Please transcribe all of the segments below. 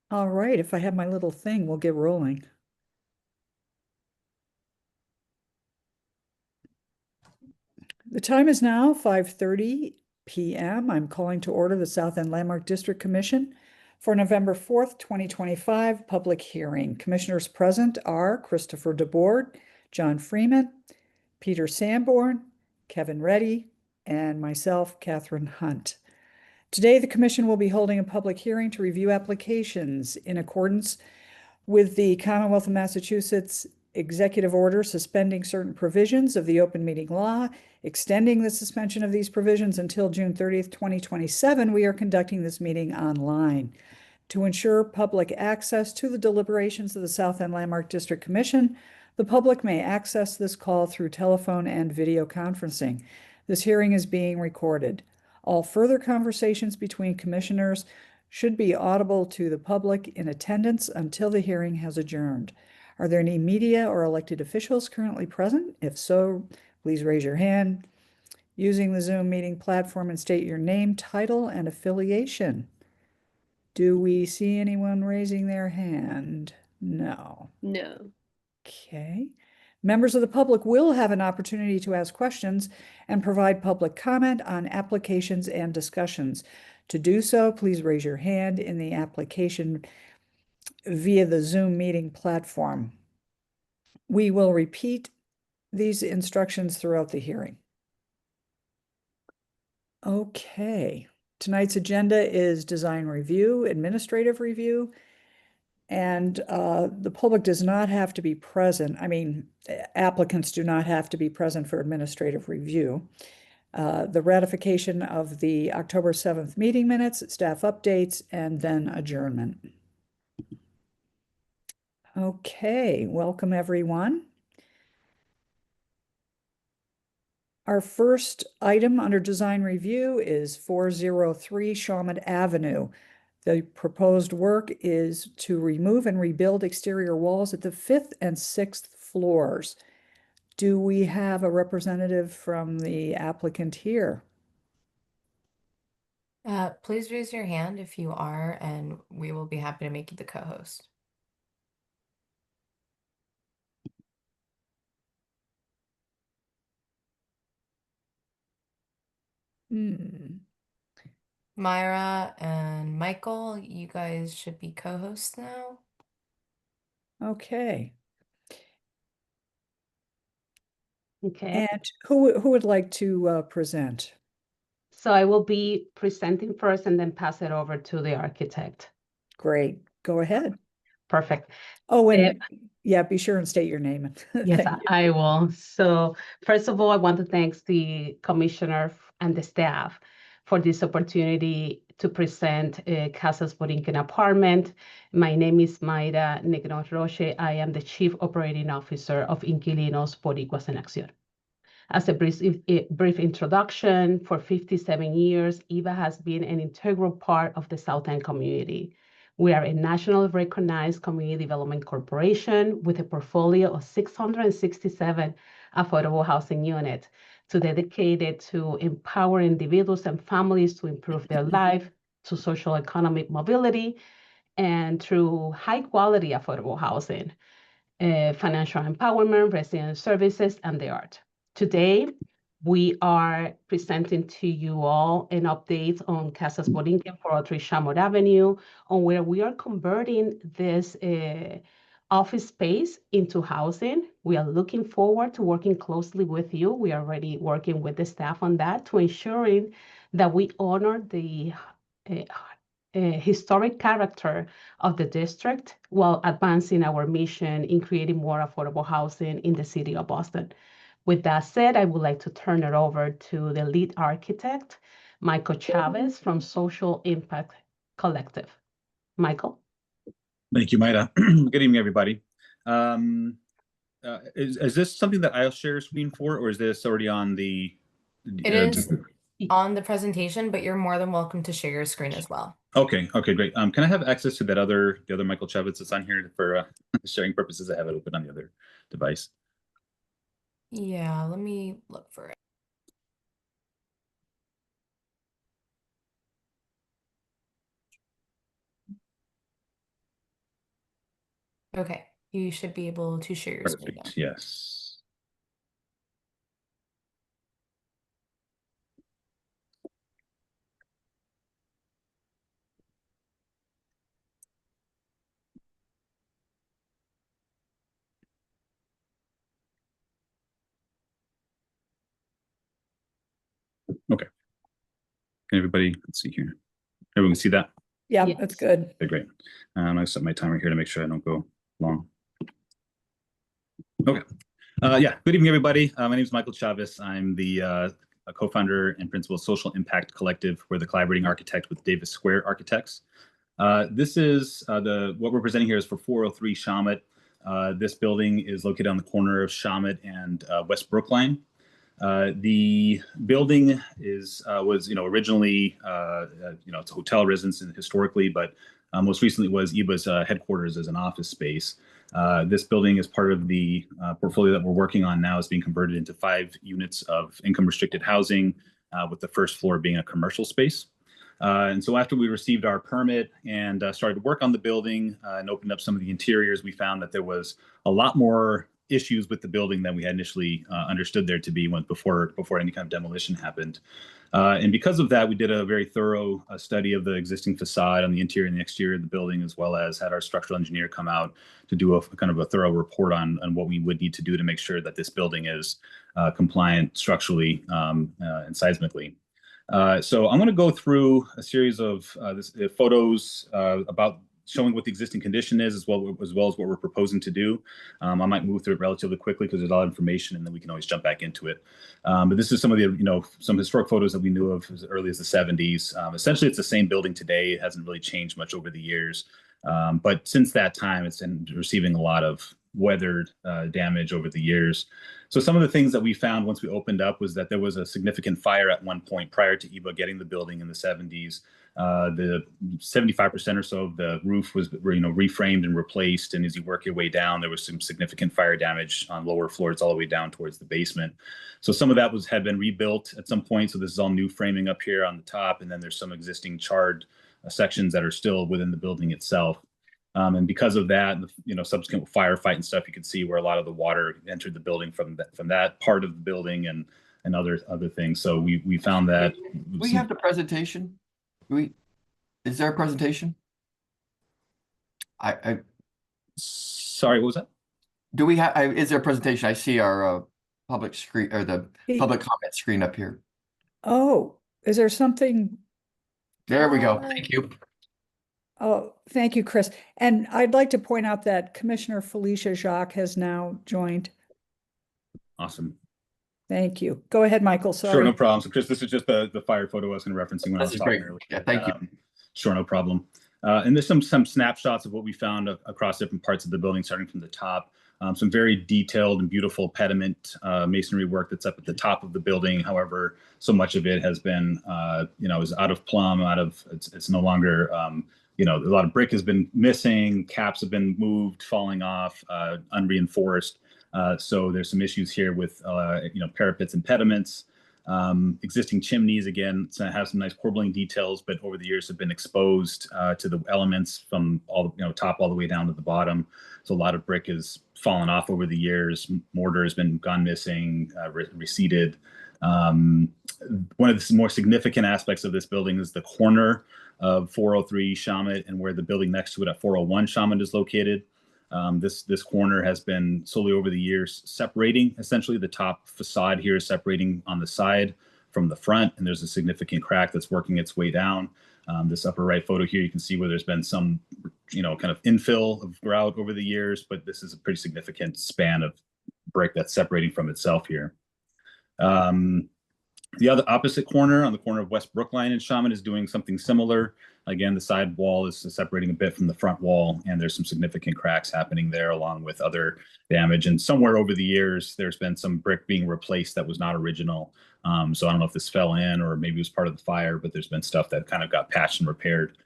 All right, if I have my little thing, we'll get rolling. The time is now 5:30 p.m. I'm calling to order the South End Landmark District Commission for November 4th, 2025 public hearing. Commissioners present are Christopher DeBoard, John Freeman, Peter Sanborn, Kevin Reddy, and myself, Catherine Hunt. Today, the commission will be holding a public hearing to review applications in accordance with the Commonwealth of Massachusetts executive order suspending certain provisions of the open meeting law, extending the suspension of these provisions until June 30th, 2027. We are conducting this meeting online. To ensure public access to the deliberations of the South End Landmark District Commission, the public may access this call through telephone and video conferencing. This hearing is being recorded. All further conversations between commissioners should be audible to the public in attendance until the hearing has adjourned. Are there any media or elected officials currently present? If so, please raise your hand using the Zoom meeting platform and state your name, title, and affiliation. Do we see anyone raising their hand? No. No. Okay. Members of the public will have an opportunity to ask questions and provide public comment on applications and discussions. To do so, please raise your hand in the application via the Zoom meeting platform. We will repeat these instructions throughout the hearing. Okay. Tonight's agenda is design review, administrative review, and the public does not have to be present. I mean, applicants do not have to be present for administrative review. The ratification of the October 7th meeting minutes, staff updates, and then adjournment. Okay, welcome everyone. Our first item under design review is 403 SHAWMUT Avenue. The proposed work is to remove and rebuild exterior walls at the 5th and 6th floors. Do we have a representative from the applicant here? Please raise your hand if you are, and we will be happy to make you the co-host. Myra and Michael, you guys should be co-hosts now. Okay. Okay. And who would like to present? So I will be presenting first and then pass it over to the architect. Great. Go ahead. Perfect. Oh, and yeah, be sure and state your name. Yes, I will. So first of all, I want to thank the commissioner and the staff for this opportunity to present Casas Borinquen apartment. My name is Mayra Negron Roche. I am the Chief Operating Officer of Inquilinos Boricuas en Acción. As a brief introduction, for 57 years, IVA has been an integral part of the South End community. We are a nationally recognized community development corporation with a portfolio of 667 affordable housing units dedicated to empower individuals and families to improve their life, to social economic mobility, and through high quality affordable housing, financial empowerment, resident services, and the art. Today, we are presenting to you all an update on Casas Borinquen 403 SHAWMUT Avenue, on where we are converting this office space into housing. We are looking forward to working closely with you. We are already working with the staff on that to ensuring that we honor the historic character of the district while advancing our mission in creating more affordable housing in the city of Boston. With that said, I would like to turn it over to the lead architect, Michael Chavez from Social Impact Collective. Michael. Thank you, Mayra. Good evening, everybody. Is this something that I'll share a screen for, or is this already on the? It is on the presentation, but you're more than welcome to share your screen as well. Okay, great. Can I have access to that the other Michael Chavez that's on here for sharing purposes? I have it open on the other device. Yeah, let me look for it. Okay, you should be able to share your screen now. Perfect. Yes. Okay. Can everybody, let's see here. Everyone see that? Yeah, Yes. that's good. Okay, great. I set my timer here to make sure I don't go long. Okay. Yeah, good evening, everybody. My name is Michael Chavez. I'm the co-founder and principal of Social Impact Collective. We're the collaborating architect with Davis Square Architects. This is what we're presenting here is for 403 SHAWMUT. This building is located on the corner of SHAWMUT and West Brookline. The building was originally it's a hotel residence historically, but most recently was IBA's headquarters as an office space. This building is part of the portfolio that we're working on now. Is being converted into 5 units of income restricted housing, with the first floor being a commercial space. And so after we received our permit and started to work on the building and opened up some of the interiors, we found that there was a lot more issues with the building than we had initially understood there to be before any kind of demolition happened. And because of that, we did a very thorough study of the existing facade on the interior and the exterior of the building, as well as had our structural engineer come out to do a kind of a thorough report on what we would need to do to make sure that this building is compliant structurally and seismically. So I'm going to go through a series of photos about showing what the existing condition is, as well as what we're proposing to do. I might move through it relatively quickly because there's a lot of information, and then we can always jump back into it. But this is some of the some historic photos that we knew of as early as the 70s. Essentially, it's the same building today. It hasn't really changed much over the years. But since that time, it's been receiving a lot of weather damage over the years. So some of the things that we found once we opened up was that there was a significant fire at one point prior to IBA getting the building in the 70s. The 75% or so of the roof was reframed and replaced. And as you work your way down, there was some significant fire damage on lower floors all the way down towards the basement. So some of that had been rebuilt at some point. So this is all new framing up here on the top. And then there's some existing charred sections that are still within the building itself. And because of that, subsequent firefight and stuff, you can see where a lot of the water entered the building from that part of the building and other things. So we found that. We have the presentation. Is there a presentation? Sorry, what was that? Do we have? Is there a presentation? I see our public screen or the public comment screen up here. Oh, is there something? There we go. Thank you. Oh, thank you, Chris. And I'd like to point out that Commissioner Felicia Jacques has now joined. Awesome. Thank you. Go ahead, Michael. Sorry. Sure, no problem. So, Chris, this is just the fire photo I was referencing when I was talking earlier. Yeah, thank you. Sure, no problem. And there's some snapshots of what we found across different parts of the building, starting from the top. Some very detailed and beautiful pediment masonry work that's up at the top of the building. However, so much of it has been, is out of plumb, it's no longer, a lot of brick has been missing, caps have been moved, falling off, unreinforced. So there's some issues here with, parapets and pediments. Existing chimneys, again, have some nice corbelling details, but over the years have been exposed to the elements from all top all the way down to the bottom. So a lot of brick has fallen off over the years. Mortar has been gone missing, receded. One of the more significant aspects of this building is the corner of 403 SHAWMUT and where the building next to it at 401 SHAWMUT is located. This corner has been slowly over the years separating. Essentially, the top facade here is separating on the side from the front, and there's a significant crack that's working its way down. This upper right photo here, you can see where there's been some, kind of infill of grout over the years, but this is a pretty significant span of brick that's separating from itself here. The other opposite corner, on the corner of West Brookline and SHAWMUT, is doing something similar. Again, the side wall is separating a bit from the front wall, and there's some significant cracks happening there, along with other damage. And somewhere over the years, there's been some brick being replaced that was not original. So I don't know if this fell in or maybe it was part of the fire, but there's been stuff that kind of got patched and repaired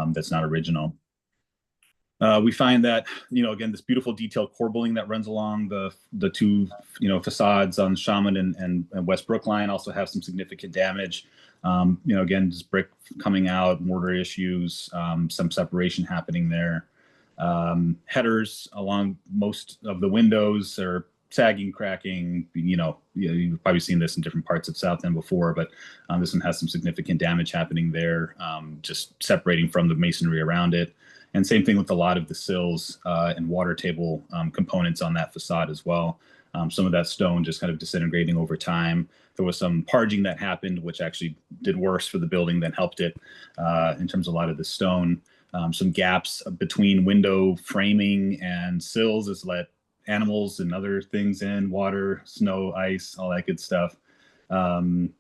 that's not original. We find that, again, this beautiful detailed corbelling that runs along the two, facades on SHAWMUT and West Brookline also have some significant damage. Again, just brick coming out, mortar issues, some separation happening there. Headers along most of the windows are sagging, cracking. You've probably seen this in different parts of South End before, but this one has some significant damage happening there, just separating from the masonry around it. And same thing with a lot of the sills and water table components on that facade as well. Some of that stone just kind of disintegrating over time. There was some parging that happened, which actually did worse for the building than helped it in terms of a lot of the stone. Some gaps between window framing and sills has let animals and other things in, water, snow, ice, all that good stuff. And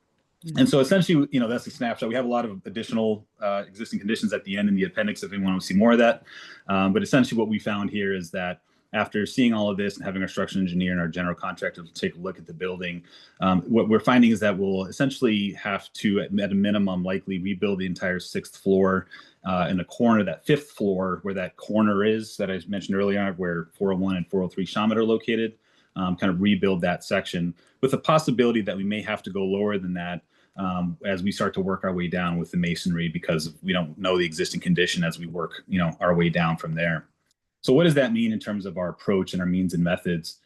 so essentially, that's a snapshot. We have a lot of additional existing conditions at the end in the appendix if anyone wants to see more of that. But essentially what we found here is that after seeing all of this and having our structural engineer and our general contractor take a look at the building, what we're finding is that we'll essentially have to, at a minimum, likely rebuild the entire 6th floor in the corner, that 5th floor, where that corner is that I mentioned earlier, where 401 and 403 SHAWMUT are located, kind of rebuild that section with the possibility that we may have to go lower than that as we start to work our way down with the masonry, because we don't know the existing condition as we work, our way down from there. So what does that mean in terms of our approach and our means and methods?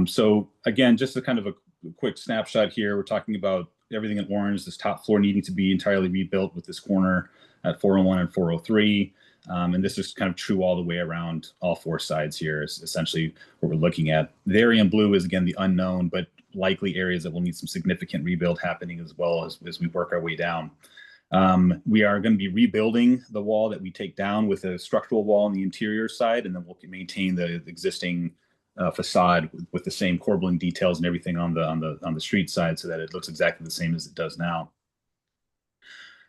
So again, just a kind of a quick snapshot here. We're talking about everything in orange, this top floor needing to be entirely rebuilt with this corner at 401 and 403. And this is kind of true all the way around all 4 sides here is essentially what we're looking at. The area in blue is, again, the unknown, but likely areas that will need some significant rebuild happening as well as we work our way down. We are going to be rebuilding the wall that we take down with a structural wall on the interior side, and then we'll maintain the existing facade with the same corbelling details and everything on the street side, so that it looks exactly the same as it does now.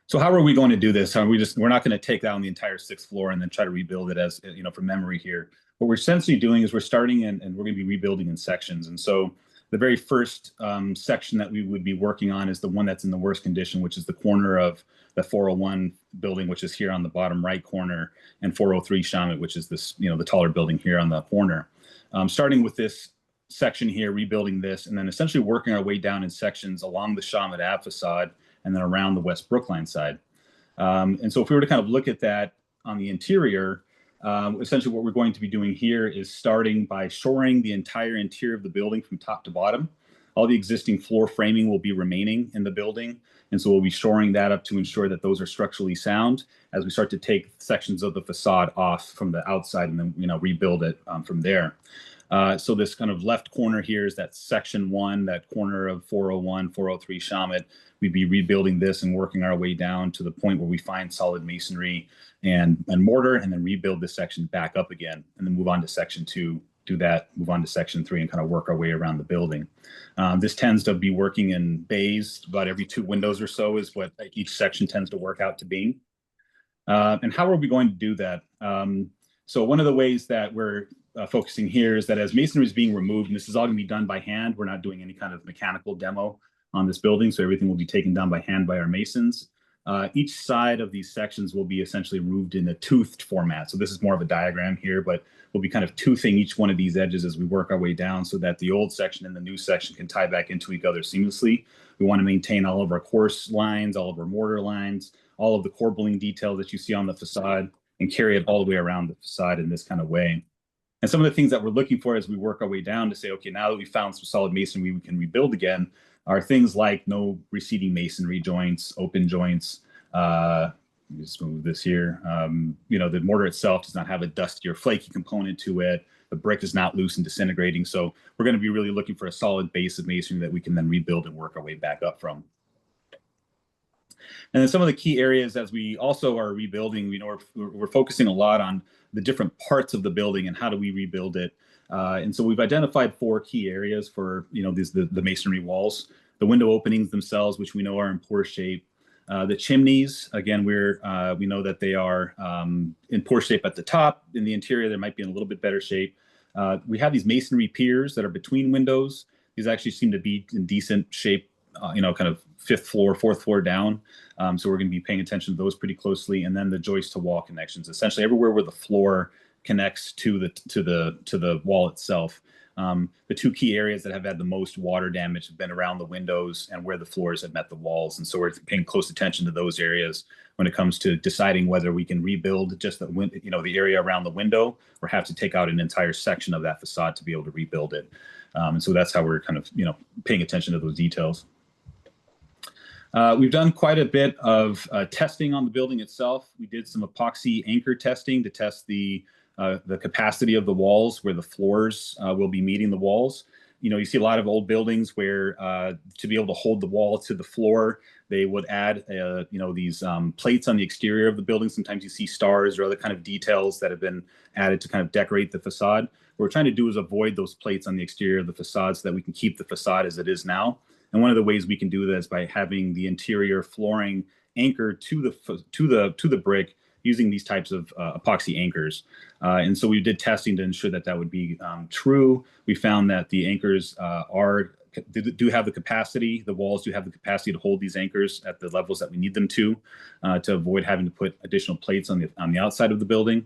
So how are we going to do this? We're not going to take down the entire 6th floor and then try to rebuild it as from memory here. What we're essentially doing is we're starting and we're going to be rebuilding in sections. And so the very first section that we would be working on is the one that's in the worst condition, which is the corner of the 401 building, which is here on the bottom right corner, and 403 SHAWMUT, which is this, the taller building here on the corner. Starting with this section here, rebuilding this, and then essentially working our way down in sections along the SHAWMUT Ave facade and then around the West Brookline side. And so if we were to kind of look at that on the interior, essentially what we're going to be doing here is starting by shoring the entire interior of the building from top to bottom. All the existing floor framing will be remaining in the building. And so we'll be shoring that up to ensure that those are structurally sound as we start to take sections of the facade off from the outside and then, rebuild it from there. So this kind of left corner here is that section 1, that corner of 401, 403 SHAWMUT. We'd be rebuilding this and working our way down to the point where we find solid masonry and mortar, and then rebuild this section back up again, and then move on to section 2, do that, move on to section 3, and kind of work our way around the building. This tends to be working in bays. About every 2 windows or so is what each section tends to work out to be. And how are we going to do that? So one of the ways that we're focusing here is that as masonry is being removed, and this is all going to be done by hand, we're not doing any kind of mechanical demo on this building, so everything will be taken down by hand by our masons. Each side of these sections will be essentially removed in a toothed format. So this is more of a diagram here, but we'll be kind of toothing each one of these edges as we work our way down so that the old section and the new section can tie back into each other seamlessly. We want to maintain all of our course lines, all of our mortar lines, all of the corbelling detail that you see on the facade, and carry it all the way around the facade in this kind of way. And some of the things that we're looking for as we work our way down to say, okay, now that we found some solid masonry we can rebuild again, are things like no receding masonry joints, open joints. Just move this here. The mortar itself does not have a dusty or flaky component to it. The brick is not loose and disintegrating. So we're going to be really looking for a solid base of masonry that we can then rebuild and work our way back up from. And then some of the key areas as we also are rebuilding, we're focusing a lot on the different parts of the building and how do we rebuild it. And so we've identified 4 key areas for, the masonry walls, the window openings themselves, which we know are in poor shape. The chimneys, again, we know that they are in poor shape at the top. In the interior, they might be in a little bit better shape. We have these masonry piers that are between windows. These actually seem to be in decent shape, kind of 5th floor, 4th floor down. So we're going to be paying attention to those pretty closely. And then the joist to wall connections, essentially everywhere where the floor connects to the wall itself. The two key areas that have had the most water damage have been around the windows and where the floors have met the walls. And so we're paying close attention to those areas when it comes to deciding whether we can rebuild just the area around the window or have to take out an entire section of that facade to be able to rebuild it. And so that's how we're kind of, paying attention to those details. We've done quite a bit of testing on the building itself. We did some epoxy anchor testing to test the capacity of the walls where the floors will be meeting the walls. You see a lot of old buildings where to be able to hold the wall to the floor, they would add, these plates on the exterior of the building. Sometimes you see stars or other kind of details that have been added to kind of decorate the facade. What we're trying to do is avoid those plates on the exterior of the facade so that we can keep the facade as it is now. And one of the ways we can do that is by having the interior flooring anchored to the brick using these types of epoxy anchors. And so we did testing to ensure that that would be true. We found that the anchors do have the capacity, the walls do have the capacity to hold these anchors at the levels that we need them to avoid having to put additional plates on the outside of the building.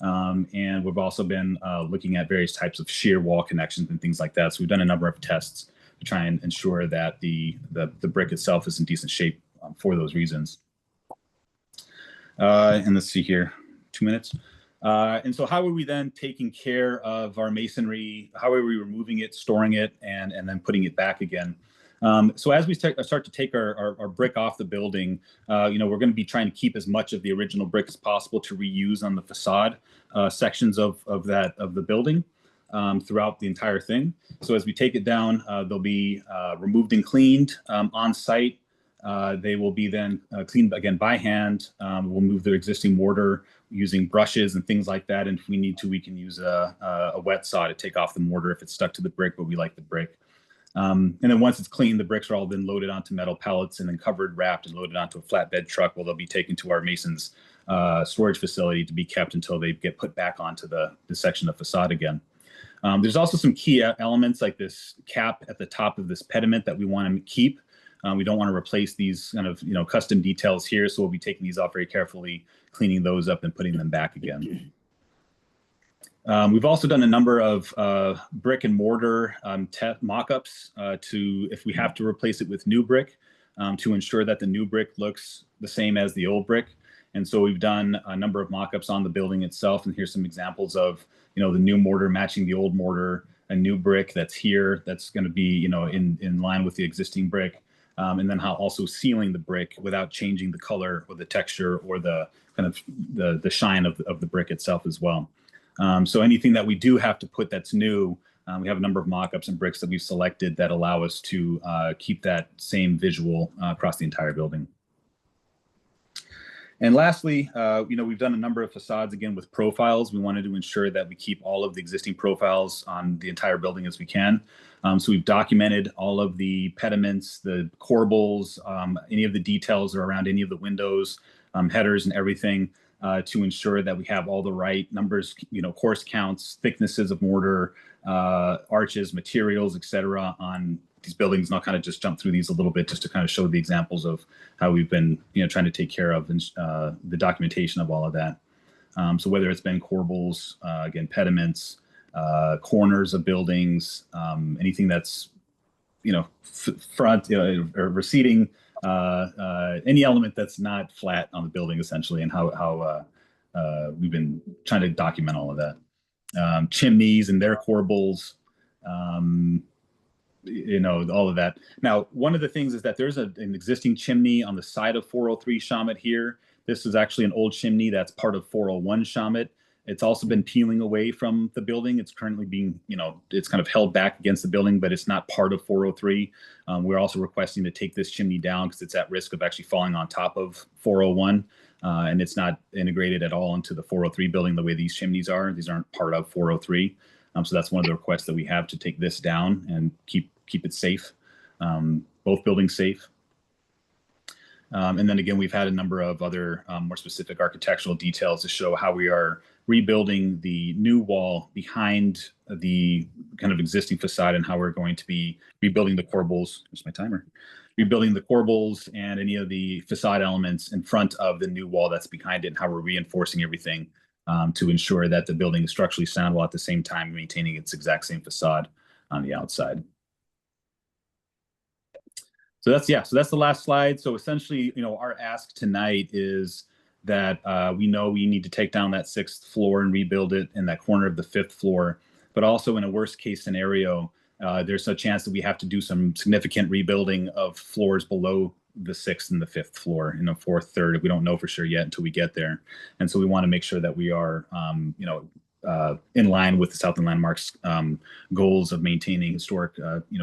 And we've also been looking at various types of shear wall connections and things like that. So we've done a number of tests to try and ensure that the brick itself is in decent shape for those reasons. And let's see here, 2 minutes. And so how are we then taking care of our masonry? How are we removing it, storing it, and then putting it back again? So as we start to take our brick off the building, we're going to be trying to keep as much of the original brick as possible to reuse on the facade sections of the building throughout the entire thing. So as we take it down, they'll be removed and cleaned on site. They will be then cleaned again by hand. We'll move the existing mortar using brushes and things like that. And if we need to, we can use a wet saw to take off the mortar if it's stuck to the brick, but we like the brick. And then once it's clean, the bricks are all then loaded onto metal pallets and then covered, wrapped, and loaded onto a flatbed truck where they'll be taken to our mason's storage facility to be kept until they get put back onto the section of facade again. There's also some key elements like this cap at the top of this pediment that we want to keep. We don't want to replace these kind of custom details here, so we'll be taking these off very carefully, cleaning those up and putting them back again. We've also done a number of brick and mortar mock-ups to, if we have to replace it with new brick, to ensure that the new brick looks the same as the old brick. And so we've done a number of mock-ups on the building itself, and here's some examples of the new mortar matching the old mortar, a new brick that's here that's going to be in line with the existing brick. And then how also sealing the brick without changing the color or the texture or the kind of the shine of the brick itself as well. So anything that we do have to put that's new, we have a number of mock-ups and bricks that we've selected that allow us to keep that same visual across the entire building. And lastly, we've done a number of facades again with profiles. We wanted to ensure that we keep all of the existing profiles on the entire building as we can. So we've documented all of the pediments, the corbels, any of the details around any of the windows, headers and everything to ensure that we have all the right numbers, course counts, thicknesses of mortar, arches, materials, etc. on these buildings. And I'll kind of just jump through these a little bit just to kind of show the examples of how we've been, trying to take care of the documentation of all of that. So whether it's been corbels, again, pediments, corners of buildings, anything that's, front or receding, any element that's not flat on the building essentially, and how we've been trying to document all of that. Chimneys and their corbels, all of that. Now, one of the things is that there's an existing chimney on the side of 403 SHAWMUT here. This is actually an old chimney that's part of 401 SHAWMUT. It's also been peeling away from the building. It's currently being, it's kind of held back against the building, but it's not part of 403. We're also requesting to take this chimney down because it's at risk of actually falling on top of 401. And it's not integrated at all into the 403 building the way these chimneys are. These aren't part of 403. So that's one of the requests that we have, to take this down and keep it safe, both buildings safe. And then again, we've had a number of other more specific architectural details to show how we are rebuilding the new wall behind the kind of existing facade and how we're going to be rebuilding the corbels. Here's my timer. Rebuilding the corbels and any of the facade elements in front of the new wall that's behind it, and how we're reinforcing everything to ensure that the building is structurally sound while at the same time maintaining its exact same facade on the outside. So that's the last slide. So essentially, our ask tonight is that we know we need to take down that 6th floor and rebuild it in that corner of the 5th floor. But also in a worst case scenario, there's a chance that we have to do some significant rebuilding of floors below the 6th and the 5th floor, 4th, 3rd. We don't know for sure yet until we get there. And so we want to make sure that we are, in line with the Southland Landmarks goals of maintaining historic,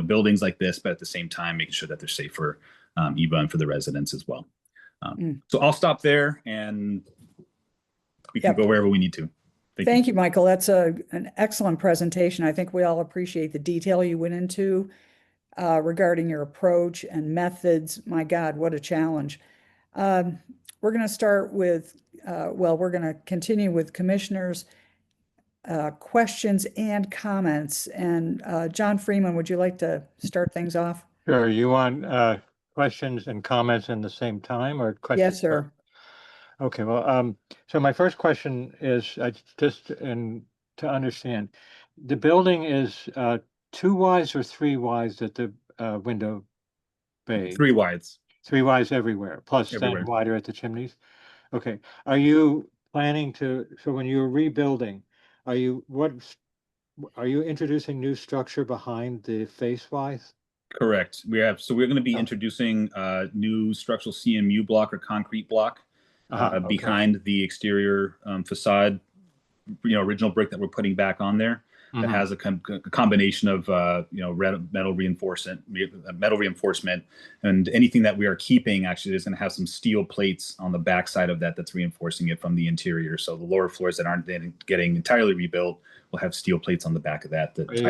buildings like this, but at the same time, making sure that they're safe for Eva and for the residents as well. So I'll stop there and we can go wherever we need to. Thank you, Michael. That's an excellent presentation. I think we all appreciate the detail you went into regarding your approach and methods. My God, what a challenge. We're going to start with, we're going to continue with commissioners' questions and comments. And John Freeman, would you like to start things off? Sure. You want questions and comments in the same time, or questions? Yes, sir. Okay, well, so my first question is to understand, the building is 2 wides or 3 wides at the window bay? 3 wides. 3 wides everywhere, plus Everywhere. then wider at the chimneys? Okay, are you planning to, so when you're rebuilding, are you introducing new structure behind the face-wise? Correct. We're going to be introducing new structural CMU block or concrete block behind the exterior facade, original brick that we're putting back on there. That has a combination of metal reinforcement, and anything that we are keeping actually is going to have some steel plates on the back side of that that's reinforcing it from the interior. So the lower floors that aren't getting entirely rebuilt will have steel plates on the back of that. Are you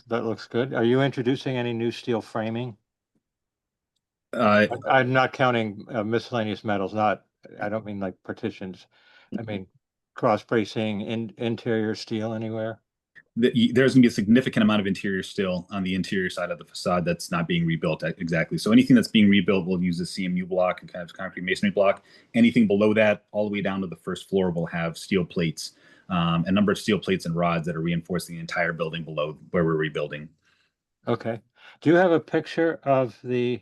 that looks good. Are you introducing any new steel framing? I'm not counting miscellaneous metals. I don't mean like partitions. I mean cross bracing, interior steel anywhere. There's going to be a significant amount of interior steel on the interior side of the facade that's not being rebuilt exactly. So anything that's being rebuilt will use the CMU block and kind of concrete masonry block. Anything below that, all the way down to the 1st floor, will have steel plates, a number of steel plates and rods that are reinforcing the entire building below where we're rebuilding. Okay. Do you have a picture of the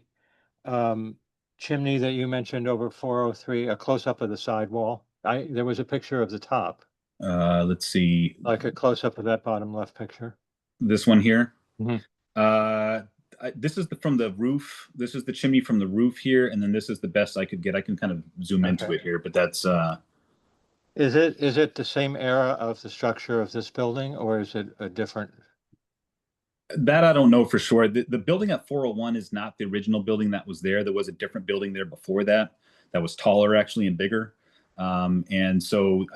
chimney that you mentioned over 403, a close-up of the side wall? There was a picture of the top. Let's see. Like a close-up of that bottom left picture. This one here. Mm-hmm. This is from the roof. This is the chimney from the roof here, and then this is the best I could get. I can kind of zoom into it here, but that's. Is it the same era of the structure of this building, or is it a different? That I don't know for sure. The building at 401 is not the original building that was there. There was a different building there before that was taller actually and bigger. And so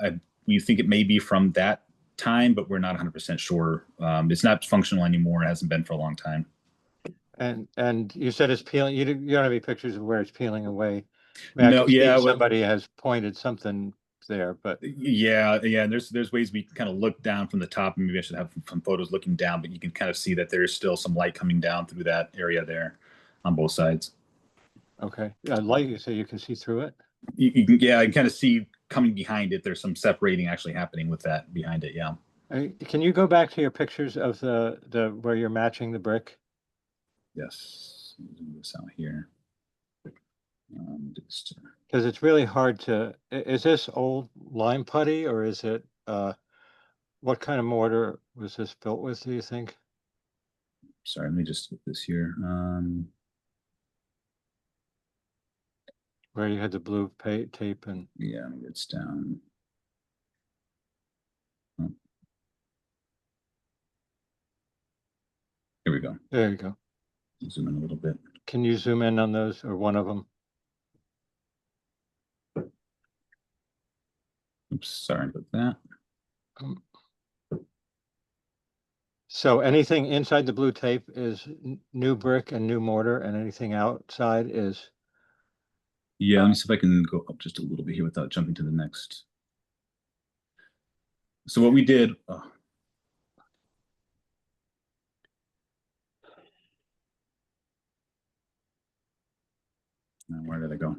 we think it may be from that time, but we're not 100% sure. It's not functional anymore. It hasn't been for a long time. And you said it's peeling. You don't have any pictures of where it's peeling away. No, yeah. Somebody has pointed something there, but yeah. There's ways we kind of look down from the top, and maybe I should have some photos looking down, but you can kind of see that there's still some light coming down through that area there on both sides. Okay, light. You say you can see through it. You can, I can kind of see coming behind it. There's some separating actually happening with that behind it. Yeah. Can you go back to your pictures of the where you're matching the brick? Yes. Zoom this out here. Because it's really hard to. Is this old lime putty, or is it? What kind of mortar was this built with, do you think? Sorry, let me just get this here. Where you had the blue tape and. Yeah, it's down. Oh. Here we go. There you go. Zoom in a little bit. Can you zoom in on those, or one of them? Oops, sorry about that. So anything inside the blue tape is new brick and new mortar, and anything outside is. Yeah, let me see if I can go up just a little bit here without jumping to the next. So what we did. Where did I go?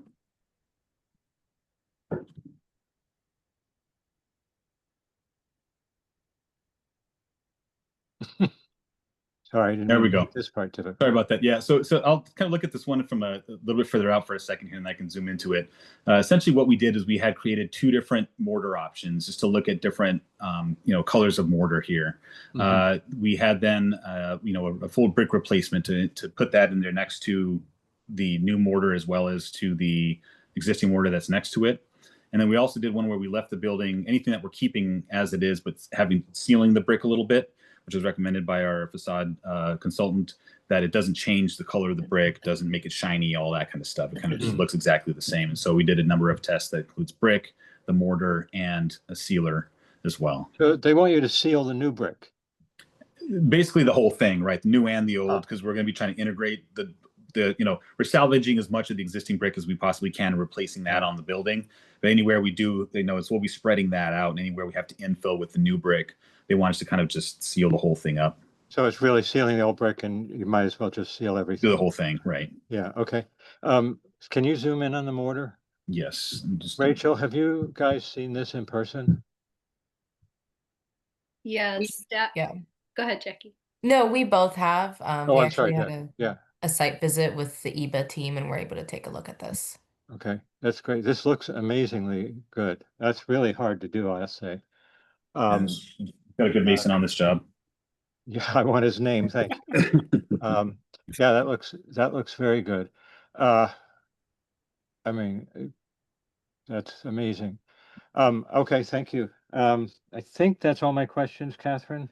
Sorry, I didn't There we mean to go. make this part to it. Sorry about that. Yeah, so I'll kind of look at this one from a little bit further out for a second here, and I can zoom into it. Essentially, what we did is we had created two different mortar options just to look at different, colors of mortar here. We had then, a full brick replacement to put that in there next to the new mortar as well as to the existing mortar that's next to it. And then we also did one where we left the building, anything that we're keeping as it is, but sealing the brick a little bit, which was recommended by our facade consultant, that it doesn't change the color of the brick, doesn't make it shiny, all that kind of stuff. It kind of just looks exactly the same. And so we did a number of tests that includes brick, the mortar, and a sealer as well. So they want you to seal the new brick. Basically the whole thing, right? The new and the old, because we're going to be trying to integrate we're salvaging as much of the existing brick as we possibly can and replacing that on the building. But anywhere we do, we'll be spreading that out. And anywhere we have to infill with the new brick, they want us to kind of just seal the whole thing up. So it's really sealing the old brick, and you might as well just seal everything. Do the whole thing, right? Yeah, okay. Can you zoom in on the mortar? Yes. Rachel, have you guys seen this in person? Yes. Yeah. Go ahead, Jackie. No, we both have. Oh, We I'm sorry. actually had Yeah, a site visit with the EBA team and we're able to take a look at this. okay, that's great. This looks amazingly good. That's really hard to do, I'll say. Got a good mason on this job. Yeah, I want his name, thank you. Yeah, that looks very good. I mean, that's amazing. Okay, thank you. I think that's all my questions, Catherine.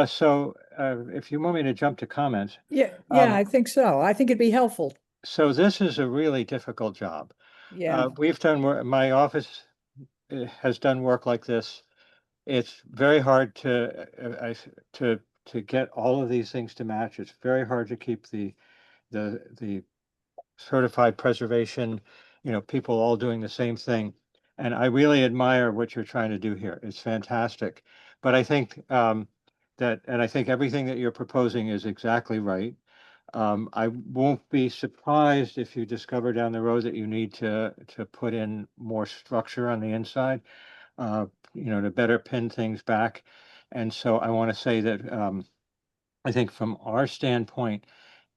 So if you want me to jump to comments. Yeah, I think so. I think it'd be helpful. So this is a really difficult job. Yeah. We've done work, my office has done work like this. It's very hard to get all of these things to match. It's very hard to keep the certified preservation, people all doing the same thing. And I really admire what you're trying to do here. It's fantastic. But I think and I think everything that you're proposing is exactly right. I won't be surprised if you discover down the road that you need to put in more structure on the inside, to better pin things back. And so I want to say that I think from our standpoint,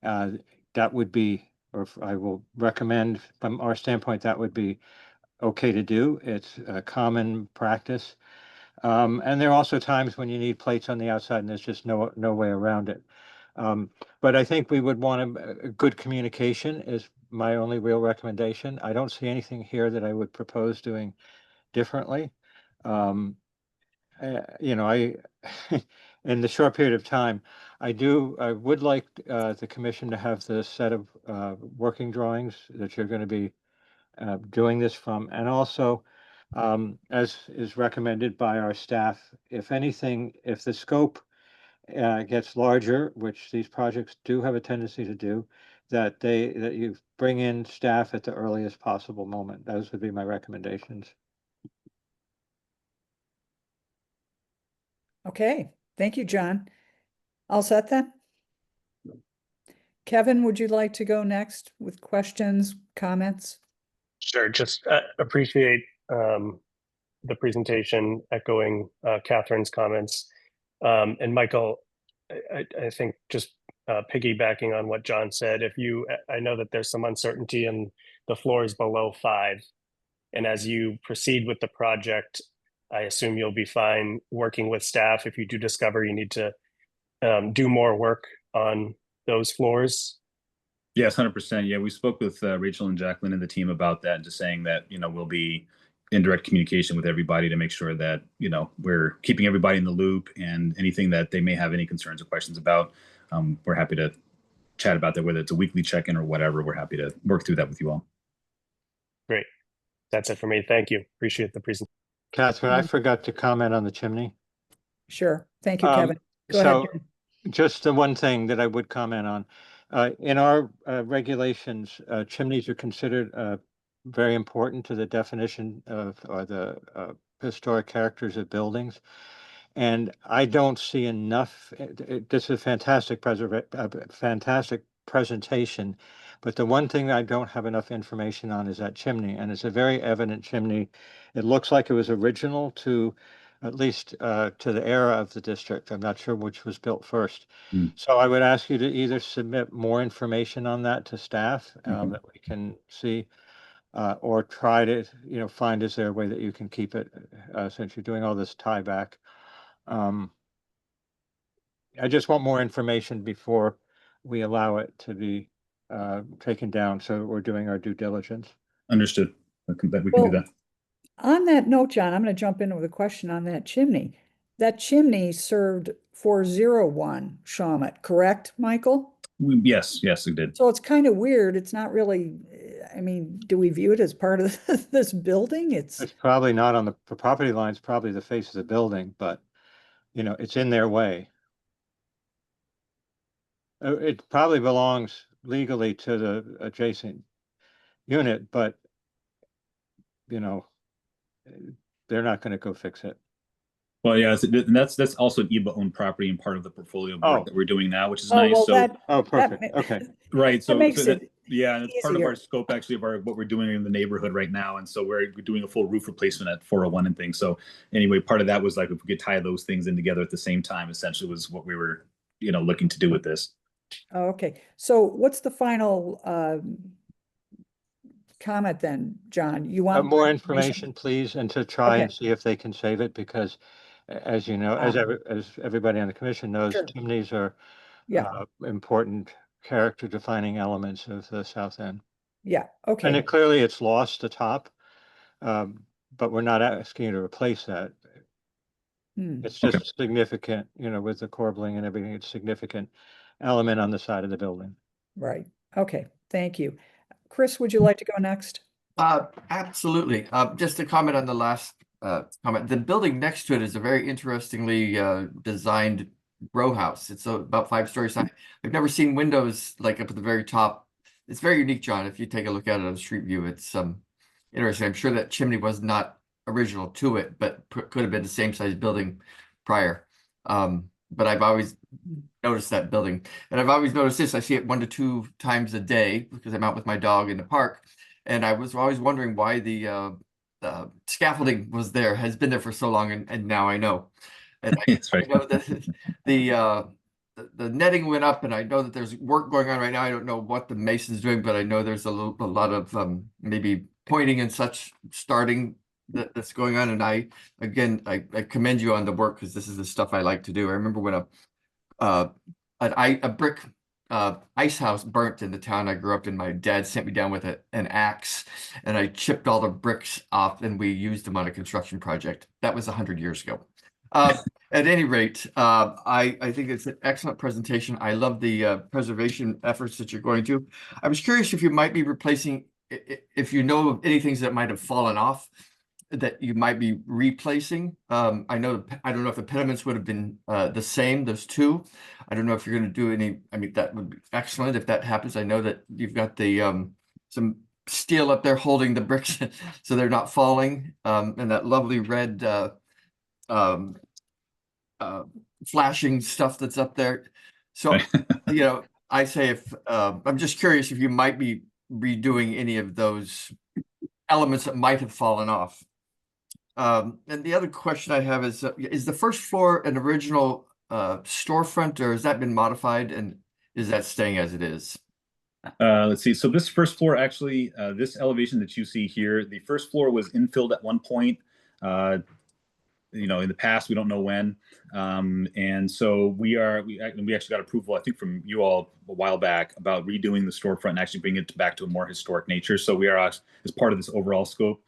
that would be, or I will recommend from our standpoint, that would be okay to do. It's a common practice. And there are also times when you need plates on the outside and there's just no way around it. But I think we would want a good communication is my only real recommendation. I don't see anything here that I would propose doing differently. I in the short period of time, I would like the commission to have the set of working drawings that you're going to be doing this from, and also as is recommended by our staff, if anything, if the scope gets larger, which these projects do have a tendency to do, that you bring in staff at the earliest possible moment. Those would be my recommendations. Okay, thank you, John. All set then? Kevin, would you like to go next with questions, comments? Sure, just appreciate the presentation, echoing Catherine's comments. And Michael, I think just piggybacking on what John said, I know that there's some uncertainty in the floors below 5. And as you proceed with the project, I assume you'll be fine working with staff if you do discover you need to do more work on those floors. Yes, 100%. Yeah, we spoke with Rachel and Jacqueline and the team about that, and just saying that, we'll be in direct communication with everybody to make sure that, we're keeping everybody in the loop, and anything that they may have any concerns or questions about, we're happy to chat about that, whether it's a weekly check-in or whatever. We're happy to work through that with you all. Great. That's it for me. Thank you. Appreciate the presentation. Catherine, I forgot to comment on the chimney. Sure. Thank you, Kevin. Go ahead, So John. just the one thing that I would comment on, in our regulations, chimneys are considered very important to the definition of or the historic characters of buildings. And I don't see enough. This is a fantastic presentation, but the one thing I don't have enough information on is that chimney, and it's a very evident chimney. It looks like it was original to at least to the era of the district. I'm not sure which was built first. Hmm. So I would ask you to either submit more information on that to staff Okay. that we can see, or try to, find, is there a way that you can keep it, since you're doing all this tie back? I just want more information before we allow it to be taken down, so we're doing our due diligence. Understood. We can do Well, that. On that note, John, I'm going to jump in with a question on that chimney. That chimney served 401 SHAWMUT, correct, Michael? Yes, yes, it did. So it's kind of weird. It's not really, I mean, do we view it as part of this building? It's probably not on the property line, it's probably the face of the building, but it's in their way. It probably belongs legally to the adjacent unit, but they're not going to go fix it. Well, yeah, and that's also an EBA owned property and part of the portfolio work Oh. that we're doing now, which is Oh, nice. well, So Perfect. Okay. right, that so makes it yeah, and it's part of easier. our scope actually of what we're doing in the neighborhood right now, and so we're doing a full roof replacement at 401 and things. So anyway, part of that was like if we could tie those things in together at the same time, essentially was what we were looking to do with this. Oh, okay. So what's the final comment then, John? You want More information, please, and to try and Okay. see if they can save it, because as you know, as everybody on the commission knows, Sure. chimneys are Yeah, important character defining elements of the South End. yeah, And okay. clearly it's lost the top, but we're not asking you to replace that. It's just significant, with the corbelling and everything, it's a significant element on the side of the building. Right. Okay. Thank you. Chris, would you like to go next? Absolutely. Just to comment on the last comment, the building next to it is a very interestingly designed row house. It's about 5 stories high. I've never seen windows like up at the very top. It's very unique, John. If you take a look at it on street view, it's interesting. I'm sure that chimney was not original to it, but could have been the same size building prior. But I've always noticed that building, and I've always noticed this. I see it 1 to 2 times a day because I'm out with my dog in the park, and I was always wondering why the scaffolding was there, has been there for so long, and now I know. And That's right. I know that the netting went up, and I know that there's work going on right now. I don't know what the mason's doing, but I know there's a lot of maybe pointing and such starting that's going on. And I commend you on the work, because this is the stuff I like to do. I remember when a brick ice house burnt in the town I grew up in. My dad sent me down with an axe, and I chipped all the bricks off, and we used them on a construction project. That was 100 years ago. At any rate, I think it's an excellent presentation. I love the preservation efforts that you're going to. I was curious if you might be replacing, if you know of any things that might have fallen off that you might be replacing. I don't know if the pediments would have been the same, those 2. I don't know if you're going to do any. I mean, that would be excellent if that happens. I know that you've got the some steel up there holding the bricks so they're not falling, and that lovely red flashing stuff that's up there. So I say, if I'm just curious if you might be redoing any of those elements that might have fallen off. And the other question I have is the first floor an original storefront, or has that been modified, and is that staying as it is? Let's see. So this first floor, actually, this elevation that you see here, the first floor was infilled at one point. In the past, we don't know when. And so we actually got approval, I think, from you all a while back about redoing the storefront and actually bringing it back to a more historic nature. So we are, as part of this overall scope,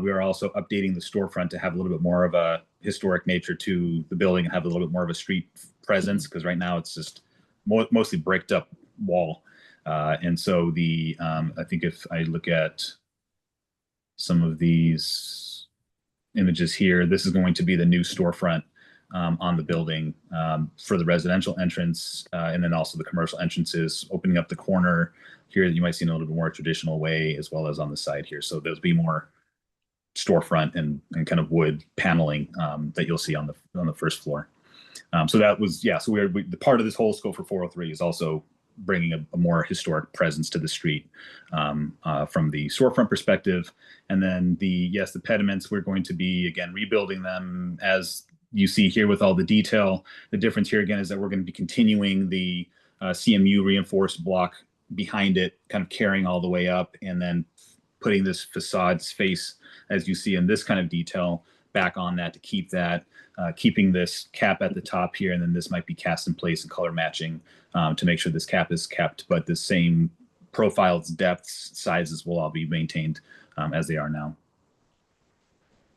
we are also updating the storefront to have a little bit more of a historic nature to the building and have a little bit more of a street presence, because right now it's just mostly bricked up wall. And so I think if I look at some of these images here, this is going to be the new storefront on the building for the residential entrance, and then also the commercial entrances, opening up the corner here that you might see in a little bit more traditional way, as well as on the side here. So there'll be more storefront and kind of wood paneling that you'll see on the first floor. So that was, so the part of this whole scope for 403 is also bringing a more historic presence to the street from the storefront perspective. And then the pediments, we're going to be, again, rebuilding them as you see here with all the detail. The difference here, again, is that we're going to be continuing the CMU reinforced block behind it, kind of carrying all the way up, and then putting this facade space, as you see in this kind of detail, back on that to keep that, keeping this cap at the top here, and then this might be cast in place and color matching to make sure this cap is kept, but the same profiles, depths, sizes will all be maintained as they are now.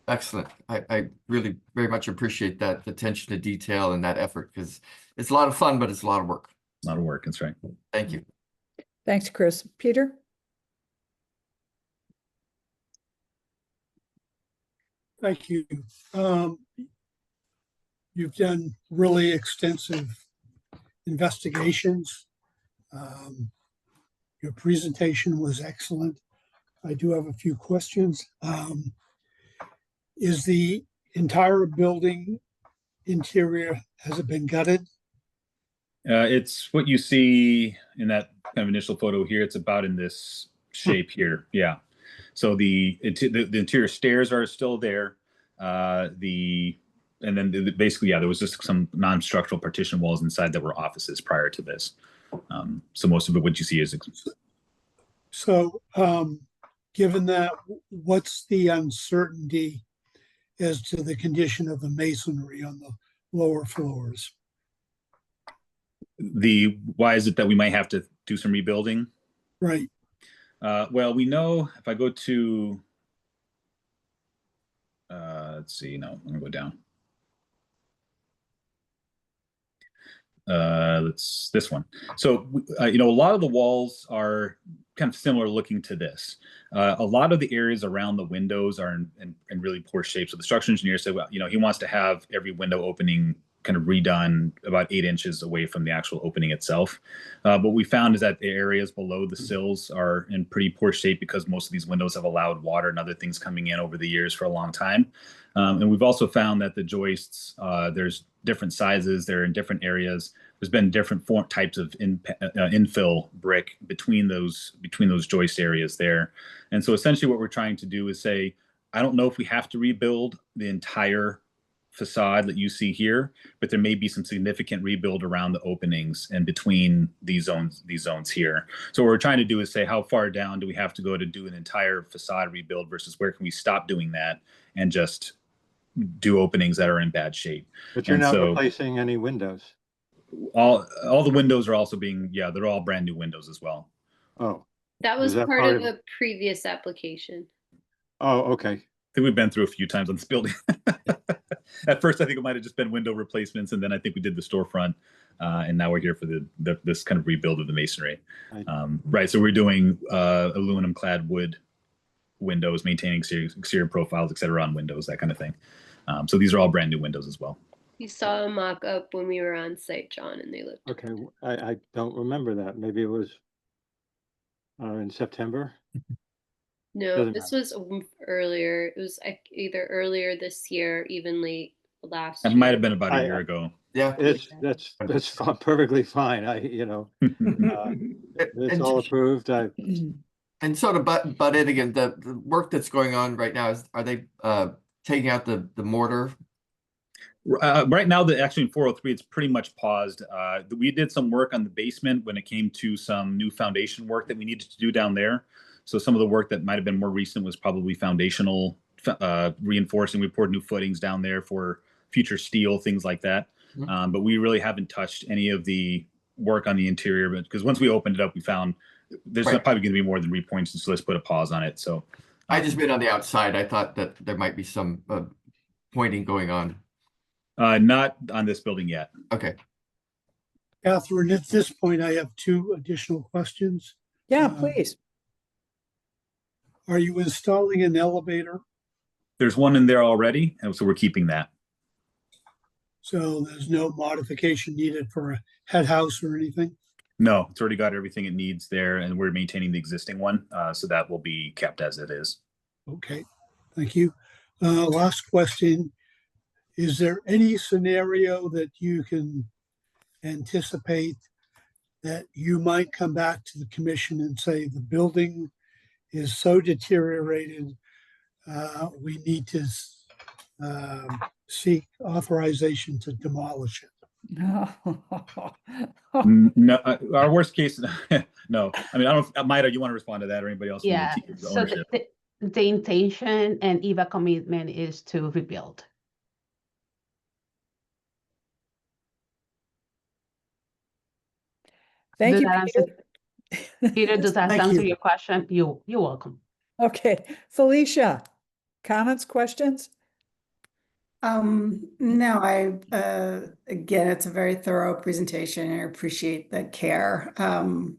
Excellent. I really very much appreciate that attention to detail and that effort, because it's a lot of fun, but it's a lot of work. A lot of work, that's right. Thank you. Thanks, Chris. Peter? Thank you. You've done really extensive investigations. Your presentation was excellent. I do have a few questions. Is the entire building interior, has it been gutted? It's what you see in that kind of initial photo here. It's about in this shape here. Yeah. So the interior stairs are still there. And then basically, yeah, there was just some non-structural partition walls inside that were offices prior to this. So most of it, what you see is. So given that, what's the uncertainty as to the condition of the masonry on the lower floors? Why is it that we might have to do some rebuilding? Right. Well, we know if I go to, let's see, no, I'm gonna go down. This one. So, a lot of the walls are kind of similar looking to this. A lot of the areas around the windows are in really poor shape. So the structural engineer said, well, he wants to have every window opening kind of redone about 8 inches away from the actual opening itself. What we found is that the areas below the sills are in pretty poor shape because most of these windows have allowed water and other things coming in over the years for a long time. And we've also found that the joists, there's different sizes, they're in different areas. There's been different types of infill brick between those joist areas there. And so essentially what we're trying to do is say, I don't know if we have to rebuild the entire facade that you see here, but there may be some significant rebuild around the openings and between these zones here. So what we're trying to do is say, how far down do we have to go to do an entire facade rebuild versus where can we stop doing that and just do openings that are in bad shape. But you're not replacing any windows. All the windows are also being, yeah, they're all brand new windows as well. Oh. That was that part of a previous application. Oh, okay. I think we've been through a few times on this building. At first, I think it might have just been window replacements, and then I think we did the storefront, and now we're here for this kind of rebuild of the masonry. Right, so we're doing aluminum-clad wood windows, maintaining exterior profiles, et cetera, on windows, that kind of thing. So these are all brand new windows as well. You saw a mock-up when we were on site, John, and they looked. Okay, I don't remember that. Maybe it was in September. No, this was earlier. It was either earlier this year, even late last year. It might have been about a year ago. Yeah, that's perfectly fine. It's all approved. And sort of but in again, the work that's going on right now are they taking out the mortar? Right now, actually in 403, it's pretty much paused. We did some work on the basement when it came to some new foundation work that we needed to do down there. So some of the work that might have been more recent was probably foundational reinforcing. We poured new footings down there for future steel, things like that. Mm-hmm. But we really haven't touched any of the work on the interior, because once we opened it up, we found there's probably going to be more than repoints, so let's put a pause on it. So I just meant on the outside. I thought that there might be some pointing going on. Not on this building yet. Okay. Catherine, at this point, I have 2 additional questions. Yeah, please. Are you installing an elevator? There's one in there already, and so we're keeping that. So there's no modification needed for a head house or anything? No, it's already got everything it needs there, and we're maintaining the existing one, so that will be kept as it is. Okay, thank you. Last question. Is there any scenario that you can anticipate that you might come back to the commission and say the building is so deteriorated, we need to seek authorization to demolish it. No, our worst case, no. I mean, I don't, Maida, you want to respond to that or anybody else? from the Yeah, the so ownership? the intention and EVA commitment is to rebuild. Thank Does you, that Peter. answer, Peter, does that Thank answer you. your question? You're welcome. Okay, Felicia, comments, questions? No, again, it's a very thorough presentation. I appreciate the care, and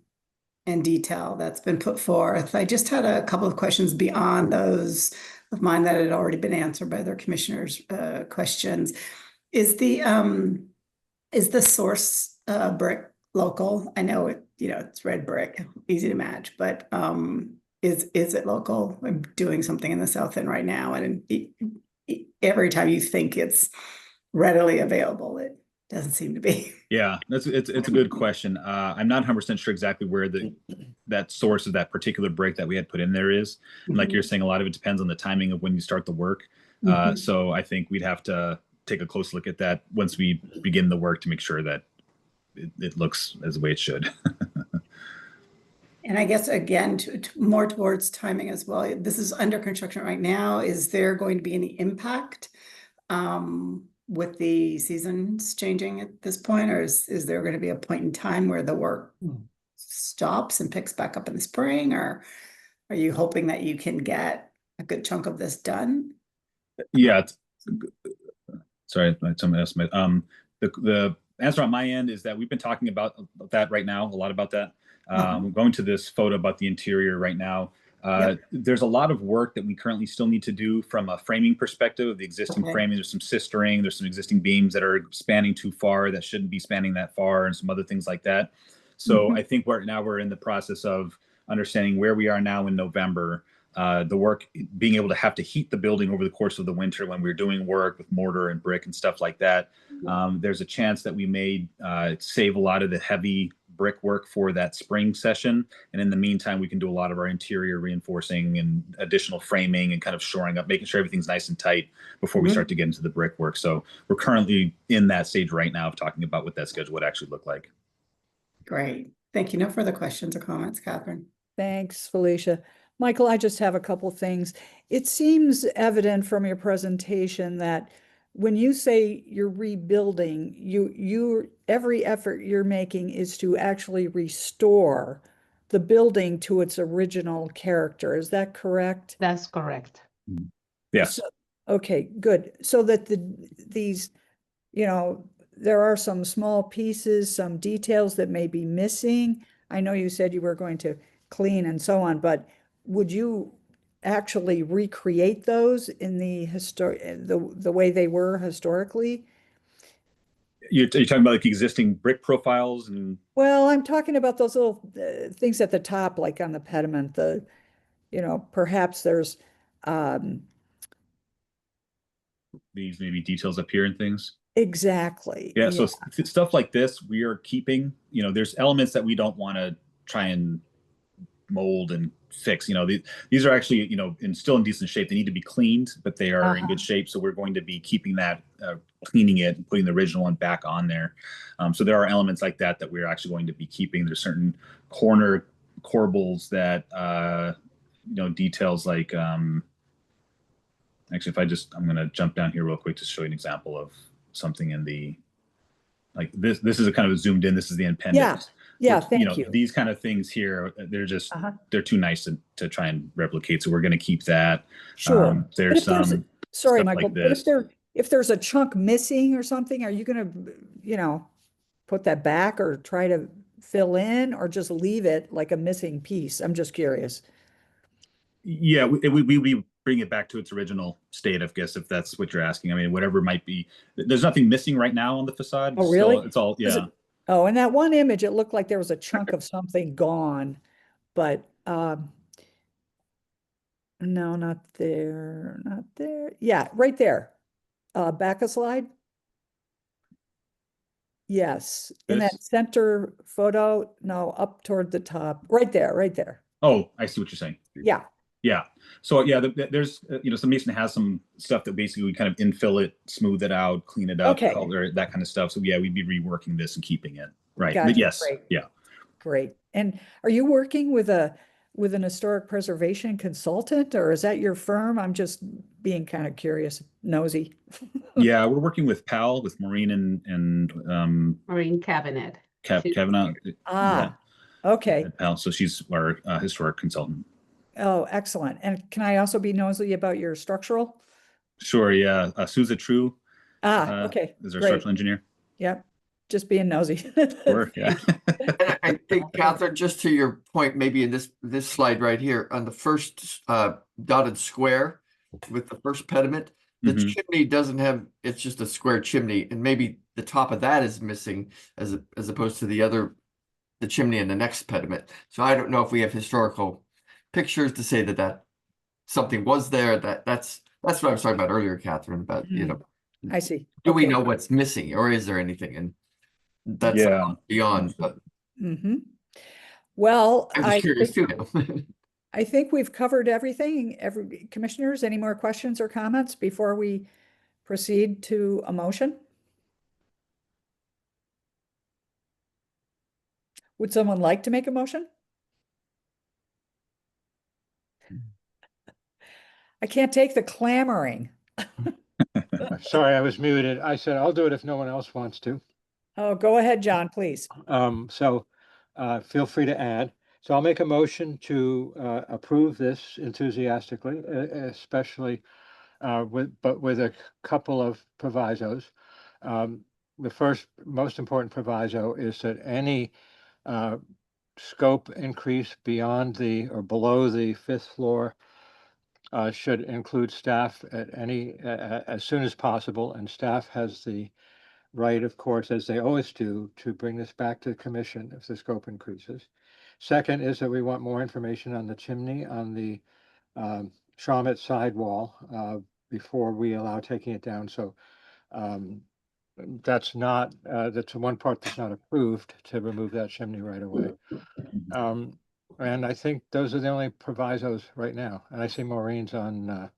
detail that's been put forth. I just had a couple of questions beyond those of mine that had already been answered by their commissioners' questions. Is the source brick local? I know it's red brick, easy to match, but is it local? I'm doing something in the South End right now, and every time you think it's readily available, it doesn't seem to be. Yeah, it's a good question. I'm not 100% sure exactly where that source of that particular break that we had put in there is. And like you're saying, a lot of it depends on the timing of when you start the work. So I think we'd have to take a close look at that once we begin the work to make sure that it looks as the way it should. And I guess, again, more towards timing as well. This is under construction right now. Is there going to be any impact with the seasons changing at this point? Or is there going to be a point in time where the work stops and picks back up in the spring? Or are you hoping that you can get a good chunk of this done? Yeah. Sorry, someone else. The answer on my end is that we've been talking about that right now, a lot about that. We're going to this photo about the interior right now. There's a lot of work that we currently still need to do from a framing perspective of the existing framing. There's some sistering, there's some existing beams that are spanning too far that shouldn't be spanning that far, and some other things like that. So I think we're in the process of understanding where we are now in November. The work, being able to have to heat the building over the course of the winter when we're doing work with mortar and brick and stuff like that. There's a chance that we may save a lot of the heavy brick work for that spring session. And in the meantime, we can do a lot of our interior reinforcing and additional framing and kind of shoring up, making sure everything's nice and tight before we start to get into the brick work. So we're currently in that stage right now of talking about what that schedule would actually look like. Great. Thank you. No further questions or comments, Catherine. Thanks, Felicia. Michael, I just have a couple things. It seems evident from your presentation that when you say you're rebuilding, every effort you're making is to actually restore the building to its original character. Is that correct? That's correct. Yes. Okay, good. So that these, there are some small pieces, some details that may be missing. I know you said you were going to clean and so on, but would you actually recreate those in the way they were historically? You're talking about like existing brick profiles and. Well, I'm talking about those little things at the top, like on the pediment. Perhaps there's These maybe details up here and things. Exactly. Yeah. So stuff like this, we are keeping. There's elements that we don't want to try and mold and fix. These are actually still in decent shape. They need to be cleaned, but they are in good shape. So we're going to be keeping that, cleaning it, and putting the original one back on there. So there are elements like that we're actually going to be keeping. There's certain corner corbels that details like actually, I'm going to jump down here real quick to show you an example of something in the like this. This is a kind of zoomed in. This is the appendix. Yeah, thank you. These kind of things here, they're just they're too nice to try and replicate. So we're going to keep that. Sure. There's some. Sorry, stuff Michael. like But this. if there's a chunk missing or something, are you going to put that back or try to fill in or just leave it like a missing piece? I'm just curious. Yeah, we bring it back to its original state, I guess, if that's what you're asking. I mean, whatever might be. There's nothing missing right now on the facade. Oh, really? It's all, yeah. Oh, in that one image, it looked like there was a chunk of something gone, but no, not there, not there. Yeah, right there. Back a slide. Yes, in that This? center photo, no, up toward the top, right there, right there. Oh, I see what you're saying. Yeah, Yeah. So yeah, there's some mason has some stuff that basically we kind of infill it, smooth it out, clean it up, Okay. color it, that kind of stuff. So yeah, we'd be reworking this and keeping it. Right. Gotcha. But yes. Great. Yeah. Great. And are you working with an historic preservation consultant, or is that your firm? I'm just being kind of curious, nosy. Yeah, we're working with PAL, with Maureen and Marine Cabinet. Kavanaugh. Ah, okay. At PAL. So she's our historic consultant. Oh, excellent. And can I also be nosy about your structural? Sure. Yeah. Souza True. Okay. Is our Great. structural engineer. Yep. Just being nosy. Sure. Yeah. And I think, Catherine, just to your point, maybe in this slide right here, on the first dotted square with the first pediment, the Mhm. chimney doesn't have, it's just a square chimney, and maybe the top of that is missing as opposed to the chimney in the next pediment. So I don't know if we have historical pictures to say that something was there. That's what I was talking about earlier, Catherine, about, I see. do we Okay. know what's missing, or is there anything? And that's Yeah. beyond, but Mm-hmm. Well, I'm just curious too now. I think we've covered everything. Commissioners, any more questions or comments before we proceed to a motion? Would someone like to make a motion? I can't take the clamoring. Sorry, I was muted. I said I'll do it if no one else wants to. Oh, go ahead, John, please. Feel free to add. So I'll make a motion to approve this enthusiastically, especially with a couple of provisos. The first most important proviso is that any scope increase beyond or below the 5th floor should include staff at as soon as possible, and staff has the right, of course, as they always do, to bring this back to the commission if the scope increases. Second is that we want more information on the chimney on the SHAWMUT sidewall before we allow taking it down. So that's one part that's not approved, to remove that chimney right away. And I think those are the only provisos right now. And I see Maureen's on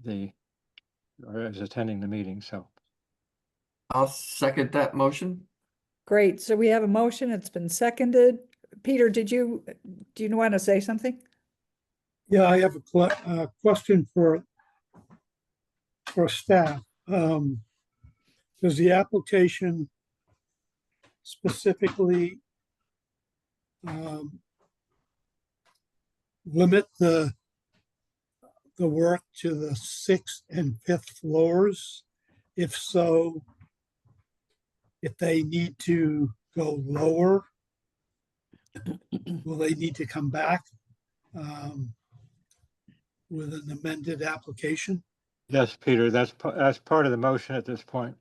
is attending the meeting, so. I'll second that motion. Great. So we have a motion. It's been seconded. Peter, do you want to say something? Yeah, I have a question for staff. Does the application specifically limit the work to the 6th and 5th floors? If so, if they need to go lower, will they need to come back with an amended application? Yes, Peter, that's part of the motion at this point.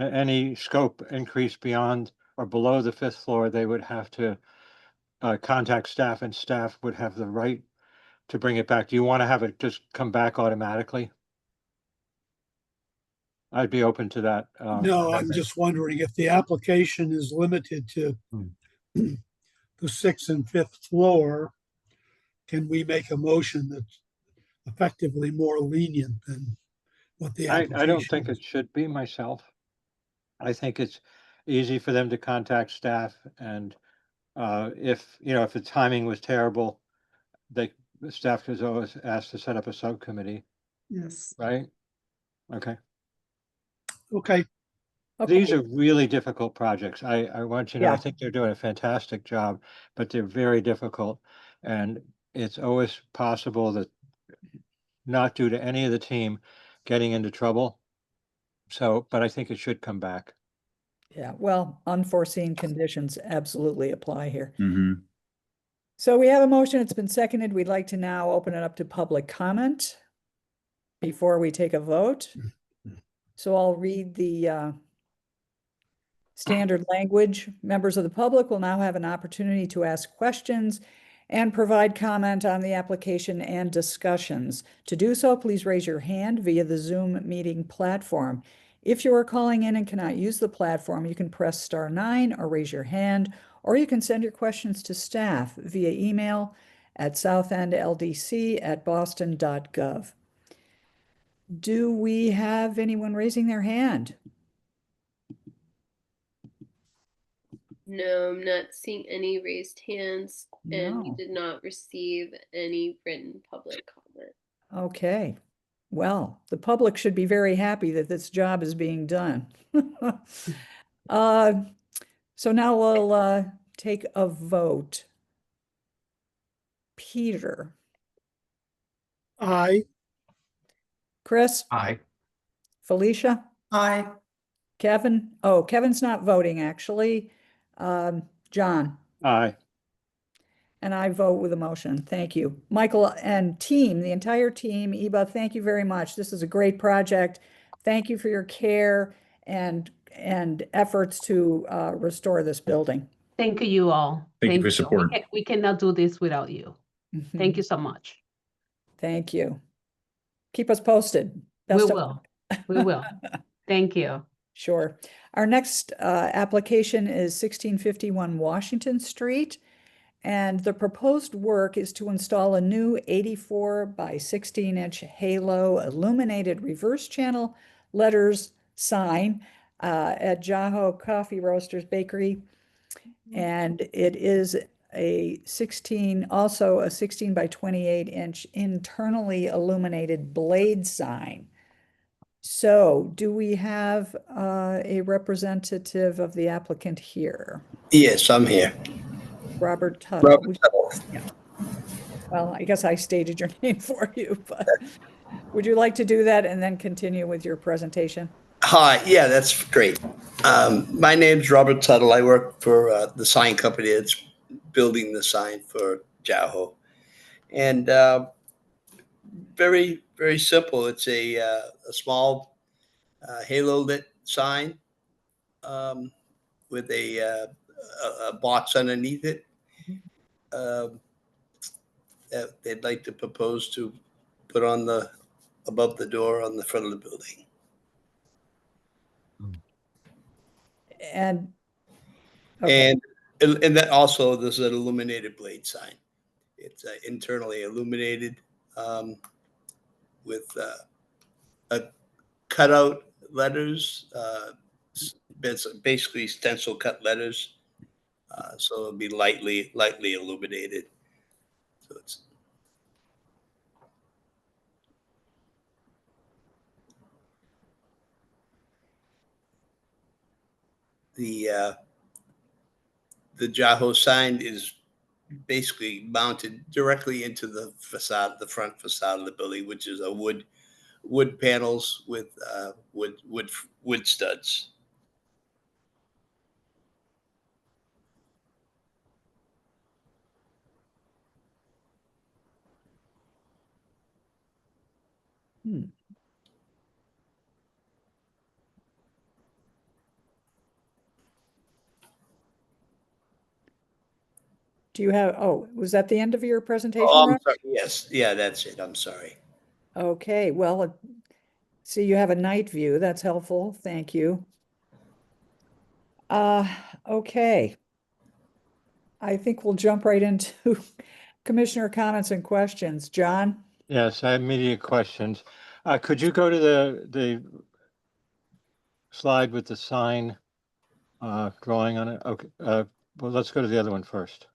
Any scope increase beyond or below the 5th floor, they would have to contact staff, and staff would have the right to bring it back. Do you want to have it just come back automatically? I'd be open to that. No, I'm just wondering if the application is limited to the 6th and 5th floor, can we make a motion that's effectively more lenient than what the application I don't think is? it should be myself. I think it's easy for them to contact staff, and if the timing was terrible, the staff was always asked to set up a subcommittee, Yes. right? Okay. Okay, These are really difficult projects. I want you to know, I Yeah. think they're doing a fantastic job, but they're very difficult. And it's always possible that, not due to any of the team getting into trouble. So, but I think it should come back. Yeah, well, unforeseen conditions absolutely apply here. Mm-hmm. So we have a motion. It's been seconded. We'd like to now open it up to public comment before we take a vote. So I'll read the standard language. Members of the public will now have an opportunity to ask questions and provide comment on the application and discussions. To do so, please raise your hand via the Zoom meeting platform. If you are calling in and cannot use the platform, you can press *9 or raise your hand, or you can send your questions to staff via email at southendldc@boston.gov. Do we have anyone raising their hand? No, I'm not seeing any raised hands, and we No. did not receive any written public comment. Okay. Well, the public should be very happy that this job is being done. So now we'll take a vote. Peter, Aye. Chris, Aye. Felicia, Aye. Kevin. Oh, Kevin's not voting, actually. John, Aye. and I vote with a motion. Thank you. Michael and team, the entire team, Eba, thank you very much. This is a great project. Thank you for your care and efforts to restore this building. Thank you all. Thank you for your support. We cannot do this without you. Thank you so much. Thank you. Keep us posted. We Best of will. luck. We will. Thank you. Sure. Our next application is 1651 Washington Street. And the proposed work is to install a new 84 by 16-inch halo illuminated reverse channel letters sign at Jaho Coffee Roasters Bakery. And it is also a 16 by 28-inch internally illuminated blade sign. So do we have a representative of the applicant here? Yes, I'm here. Robert Tuttle. Robert Tuttle. Yeah. Well, I guess I stated your name for you, but would you like to do that and then continue with your presentation? Hi, yeah, that's great. My name's Robert Tuttle. I work for the sign company that's building the sign for Jaho. And very, very simple. It's a small halo lit sign with a box underneath it. That they'd like to propose to put on above the door on the front of the building. And okay. And that also there's an illuminated blade sign. It's internally illuminated with a cutout letters. It's basically stencil cut letters. So it'll be lightly illuminated. So it's the Jaho sign is basically mounted directly into the facade, the front facade of the building, which is a wood panels with wood studs. Do you have, was that the end of your presentation? Oh, I'm Rob? sorry. Yes. Yeah, that's it. I'm sorry. Okay, well, see, you have a night view. That's helpful. Thank you. Okay. I think we'll jump right into commissioner comments and questions. John? Yes, I have immediate questions. Could you go to the slide with the sign drawing on it? Okay. Well, let's go to the other one first.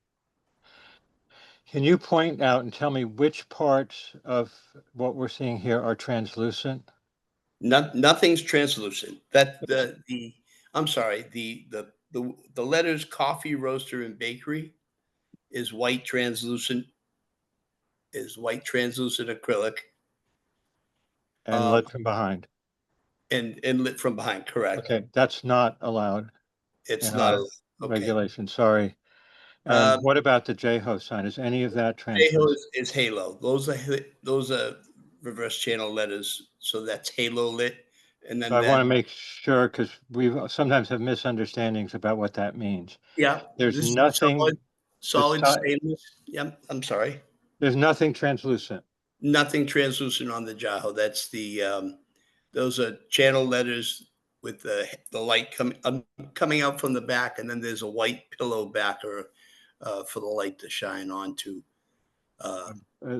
Can you point out and tell me which parts of what we're seeing here are translucent? Nothing's translucent. I'm sorry. The letters coffee, roaster, and bakery is white translucent. Is white translucent acrylic. And lit from behind. And lit from behind. Correct. Okay, that's not allowed. It's not a regulation. Sorry. And what about the Jaho sign? Is any of that translucent? Jaho is halo. Those are reverse channel letters. So that's halo lit. And then I want to make sure because we sometimes have misunderstandings about what that means. Yeah. There's nothing solid stainless. Yeah. I'm sorry. There's nothing translucent. Nothing translucent on the Jaho. That's those are channel letters with the light coming out from the back, and then there's a white pillow backer for the light to shine onto.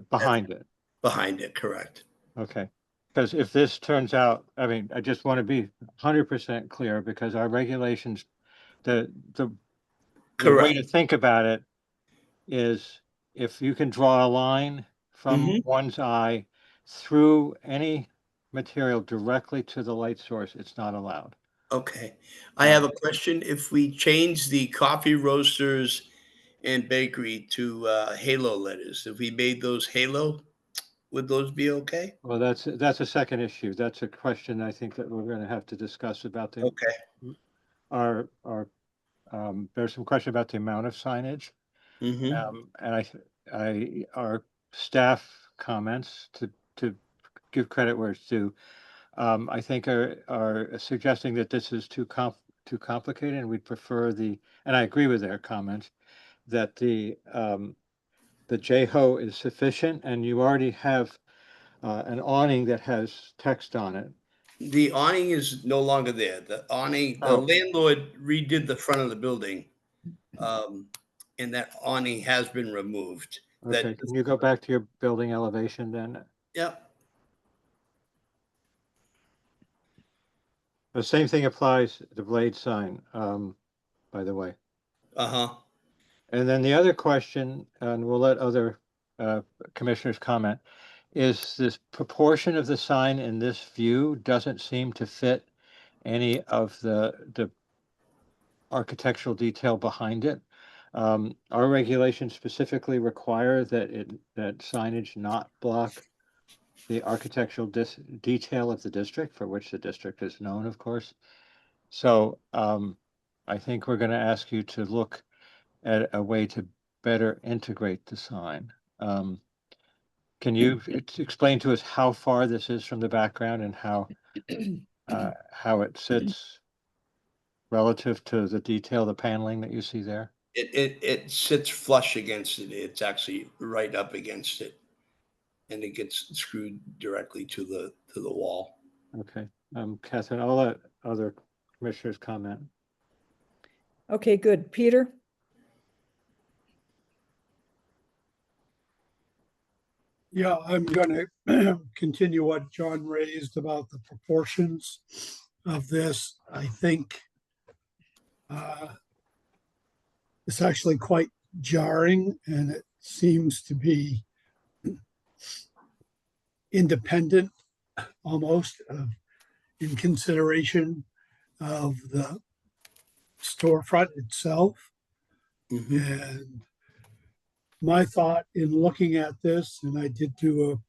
Behind it. Behind it, correct. Okay. Because if this turns out, I mean, I just want to be 100% clear, because our regulations, the way Correct. to think about it is if you can draw a line from one's eye through any material directly to the light source, it's not allowed. Okay. I have a question. If we change the coffee roasters and bakery to halo letters, if we made those halo, would those be okay? Well, that's a second issue. That's a question I think that we're going to have to discuss about the there's some question about the amount of signage. And our staff comments, to give credit where it's due, I think are suggesting that this is too complicated, and we'd prefer and I agree with their comments, that the Jaho is sufficient, and you already have an awning that has text on it. The awning is no longer there. The awning, the landlord redid the front of the building, and that awning has been removed. Okay, can you go back to your building elevation then? Yep. The same thing applies to the blade sign, by the way. And then the other question, and we'll let other commissioners comment, is this proportion of the sign in this view doesn't seem to fit any of the architectural detail behind it. Our regulations specifically require that signage not block the architectural detail of the district, for which the district is known, of course. So I think we're going to ask you to look at a way to better integrate the sign. Can you explain to us how far this is from the background and how it sits relative to the detail, the paneling that you see there? It sits flush against it. It's actually right up against it, and it gets screwed directly to the wall. Okay, Catherine, I'll let other commissioners comment. Okay, good. Peter? Yeah, I'm going to continue what John raised about the proportions of this. I think it's actually quite jarring, and it seems to be independent almost in consideration of the storefront itself. And my thought in looking at this, and I did do a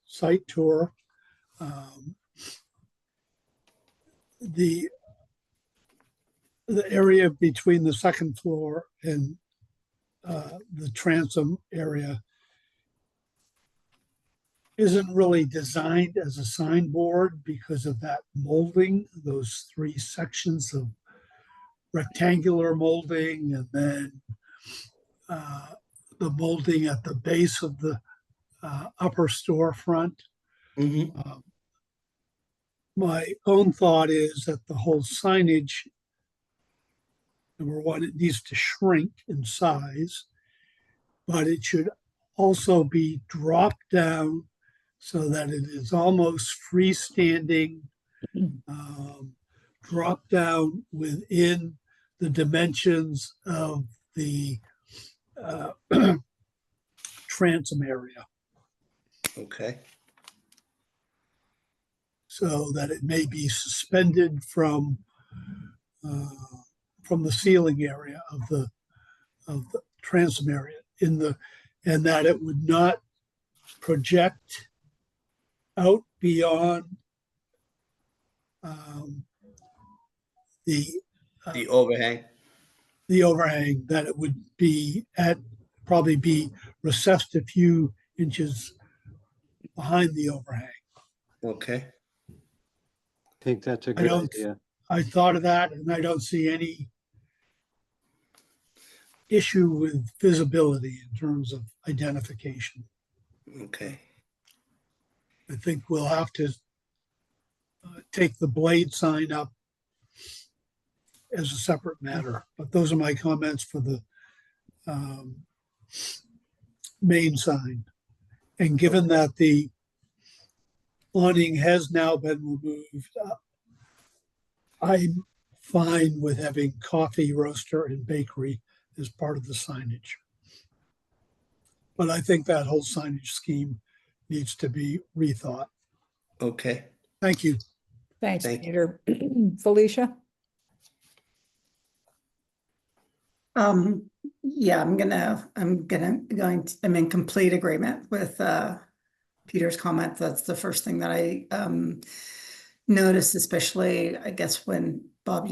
site tour, the area between the second floor and the transom area isn't really designed as a signboard because of that molding, those three sections of rectangular molding, and then the molding at the base of the upper storefront. My own thought is that the whole signage, number one, it needs to shrink in size, but it should also be dropped down so that it is almost freestanding, drop down within the dimensions of the transom area. Okay. So that it may be suspended from the ceiling area of the transom area and that it would not project out beyond the overhang. The overhang, that it would be probably be recessed a few inches behind the overhang. Okay. I think that's a good idea. I thought of that, and I don't see any issue with visibility in terms of identification. Okay. I think we'll have to take the blade sign up as a separate matter. But those are my comments for the main sign. And given that the awning has now been removed, I'm fine with having coffee, roaster, and bakery as part of the signage. But I think that whole signage scheme needs to be rethought. Okay. Thank you. Thanks, Thank you. Peter. Felicia? Yeah, I'm in complete agreement with Peter's comment. That's the first thing that I noticed, especially I guess when Robert,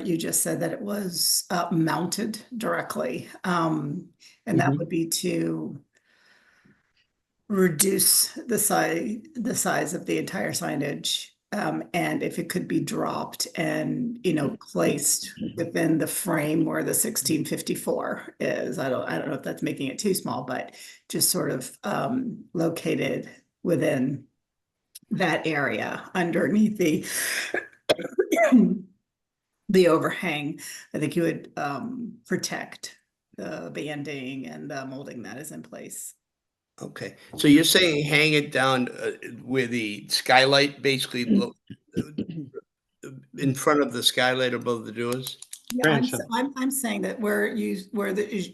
you just said that it was mounted directly. And that would be to reduce the size of the entire signage. And if it could be dropped and, placed within the frame where the 1654 is, I don't know if that's making it too small, but just sort of located within that area underneath the overhang. I think you would protect the banding and the molding that is in place. Okay. So you're saying hang it down where the skylight basically in front of the skylight above the doors? Yeah, I'm saying that where the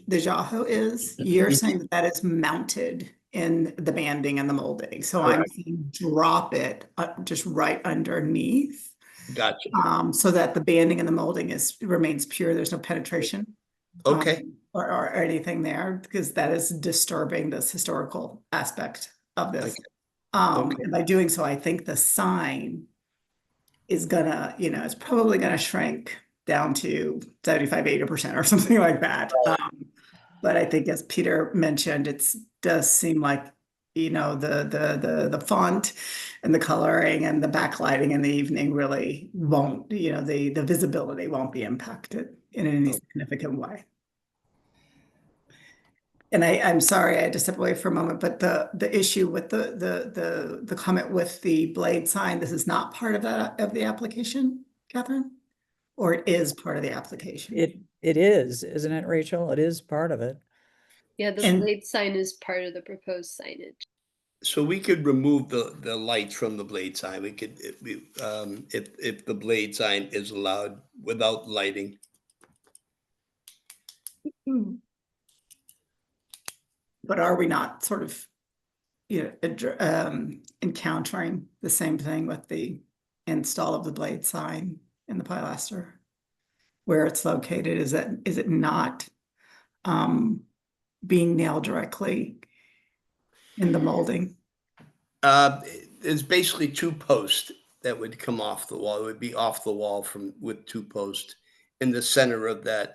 Jaho is, you're saying that is mounted in the banding and the molding. So I'm saying drop it just right underneath. Gotcha. So that the banding and the molding remains pure. There's no penetration. Okay. Or anything there, because that is disturbing this historical aspect of this. And by doing so, I think the sign is gonna, it's probably gonna shrink down to 75–80% or something like that. But I think, as Peter mentioned, it does seem like, the font and the coloring and the backlighting in the evening really won't, the visibility won't be impacted in any significant way. And I'm sorry, I had to step away for a moment, but the issue with the comment with the blade sign, this is not part of the application, Catherine? Or it is part of the application? It is, isn't it, Rachel? It is part of it. Yeah, the blade sign is part of the proposed signage. So we could remove the lights from the blade sign. We could, if the blade sign is allowed without lighting. But are we not sort of, encountering the same thing with the install of the blade sign in the pilaster? Where it's located, is it not being nailed directly in the molding? There's basically two posts that would come off the wall. It would be off the wall with two posts in the center of that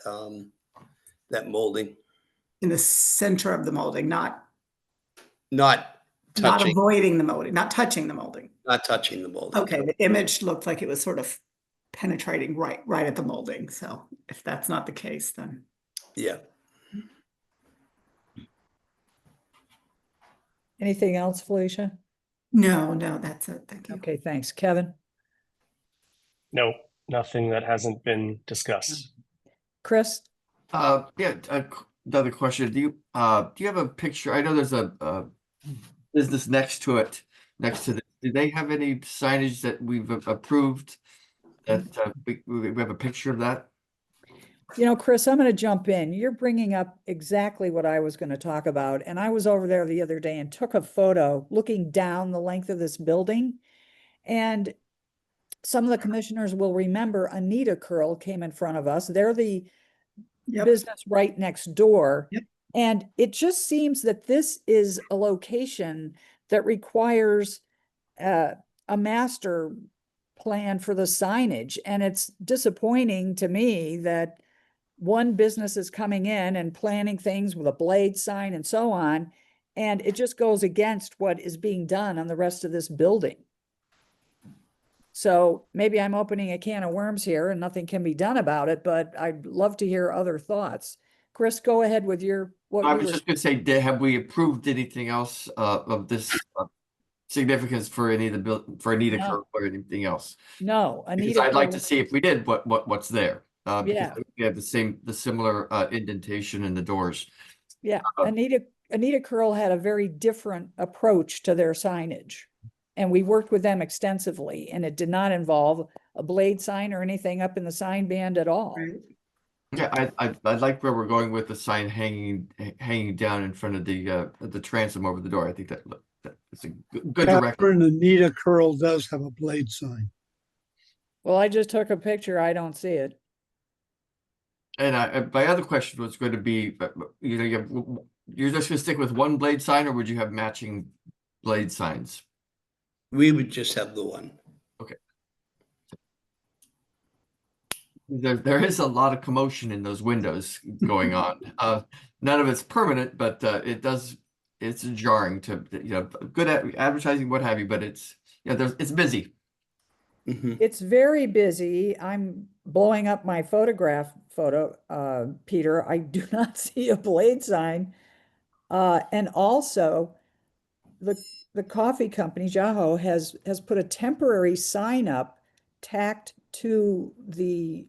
molding. In the center of the molding, not touching, avoiding the molding, not touching the molding. Not touching the molding. Okay, the image looked like it was sort of penetrating right at the molding. So if that's not the case, then yeah. Anything else, Felicia? No, that's it. Thank you. Okay, thanks. Kevin? No, nothing that hasn't been discussed. Chris? Yeah, another question. Do you have a picture? I know there's a business next to it, next to this. Do they have any signage that we've approved that we have a picture of that? Chris, I'm going to jump in. You're bringing up exactly what I was going to talk about. And I was over there the other day and took a photo looking down the length of this building. And some of the commissioners will remember Anita Curl came in front of us. They're the business right next door. Yep. And it just seems that this is a location that requires a master plan for the signage. And it's disappointing to me that one business is coming in and planning things with a blade sign and so on, and it just goes against what is being done on the rest of this building. So maybe I'm opening a can of worms here and nothing can be done about it, but I'd love to hear other thoughts. Chris, go ahead with your. I was just going to say, have we approved anything else of this significance for any of the for Anita No. Curl or anything else. No, Because Anita I'd like to Curl, see if we did what's there. Because Yeah. we have the similar indentation in the doors. yeah, Anita Curl had a very different approach to their signage. And we worked with them extensively, and it did not involve a blade sign or anything up in the sign band at all. Right. Yeah, I like where we're going with the sign hanging down in front of the transom over the door. I think that's a good direction. Catherine, Anita Curl does have a blade sign. Well, I just took a picture. I don't see it. And my other question was going to be, you're just going to stick with one blade sign, or would you have matching blade signs? We would just have the one. There is a lot of commotion in those windows going on. None of it's permanent, but it's jarring to, good at advertising, what have you, but it's busy. Mhm. It's very busy. I'm blowing up my photo, Peter. I do not see a blade sign. And also the coffee company, Jaho, has put a temporary sign up tacked to the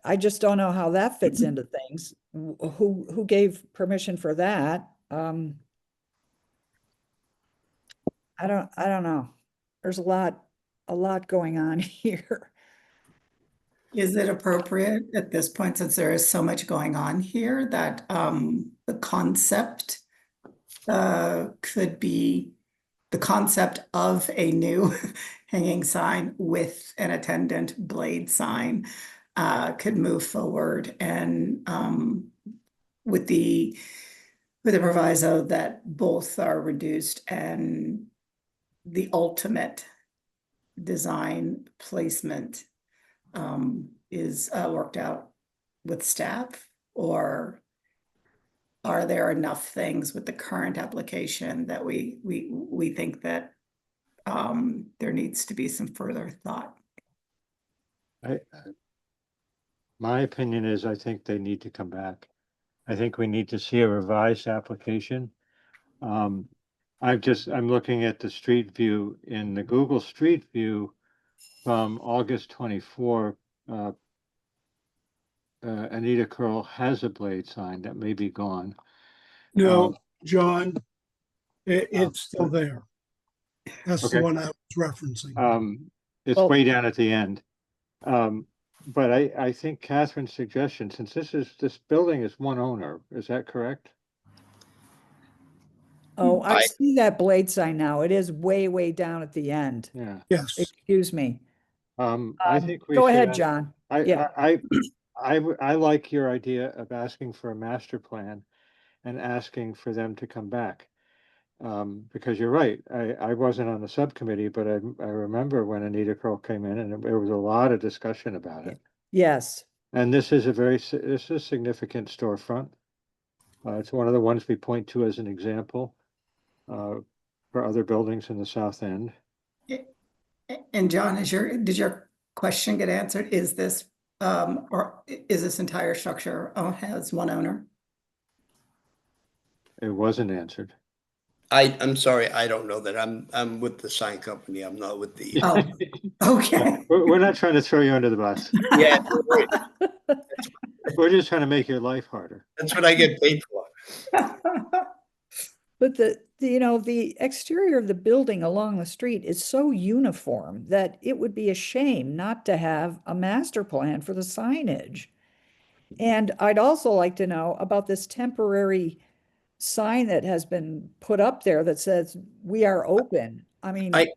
I just don't know how that fits into things. Who gave permission for that? I don't know. There's a lot going on here. Is it appropriate at this point, since there is so much going on here, that the concept could be the concept of a new hanging sign with an attendant blade sign could move forward, and with the proviso that both are reduced and the ultimate design placement is worked out with staff? Or are there enough things with the current application that we think that there needs to be some further thought? My opinion is I think they need to come back. I think we need to see a revised application. I'm looking at the street view in the Google Street View from August 24. Anita Curl has a blade sign that may be gone. No, John, it's still there. That's the one I was referencing. It's Well- way down at the end. But I think Catherine's suggestion, since this building is one owner, is that correct? Oh, I see that blade sign now. It is way down at the end. Yeah. Yes. Excuse me. I think we Go should ahead, John. Yeah. I like your idea of asking for a master plan and asking for them to come back. Because you're right, I wasn't on the subcommittee, but I remember when Anita Curl came in, and there was a lot of discussion about it. Yes. And this is a significant storefront. It's one of the ones we point to as an example for other buildings in the South End. And John, did your question get answered? Is this or is this entire structure has one owner? It wasn't answered. I'm sorry, I don't know that. I'm with the sign company. I'm not with the. Oh, okay. We're not trying to throw you under the bus. Yeah, We're just trying to make your life harder. that's what I get paid for. But the exterior of the building along the street is so uniform that it would be a shame not to have a master plan for the signage. And I'd also like to know about this temporary sign that has been put up there that says, "We are open." I mean, I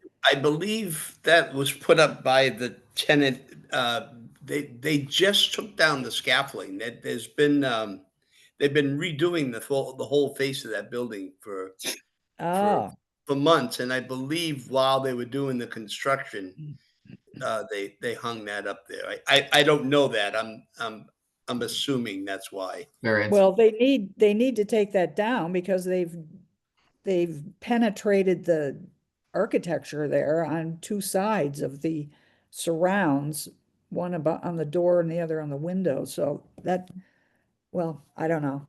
believe that was put up by the tenant. They just took down the scaffolding. There's been they've been redoing the whole face of that building for months, and I believe while they were doing the construction, they hung that up there. I don't know that. I'm assuming that's why. well, they need to take that down because they've penetrated the architecture there on two sides of the surrounds, one about on the door and the other on the window. So well, I don't know.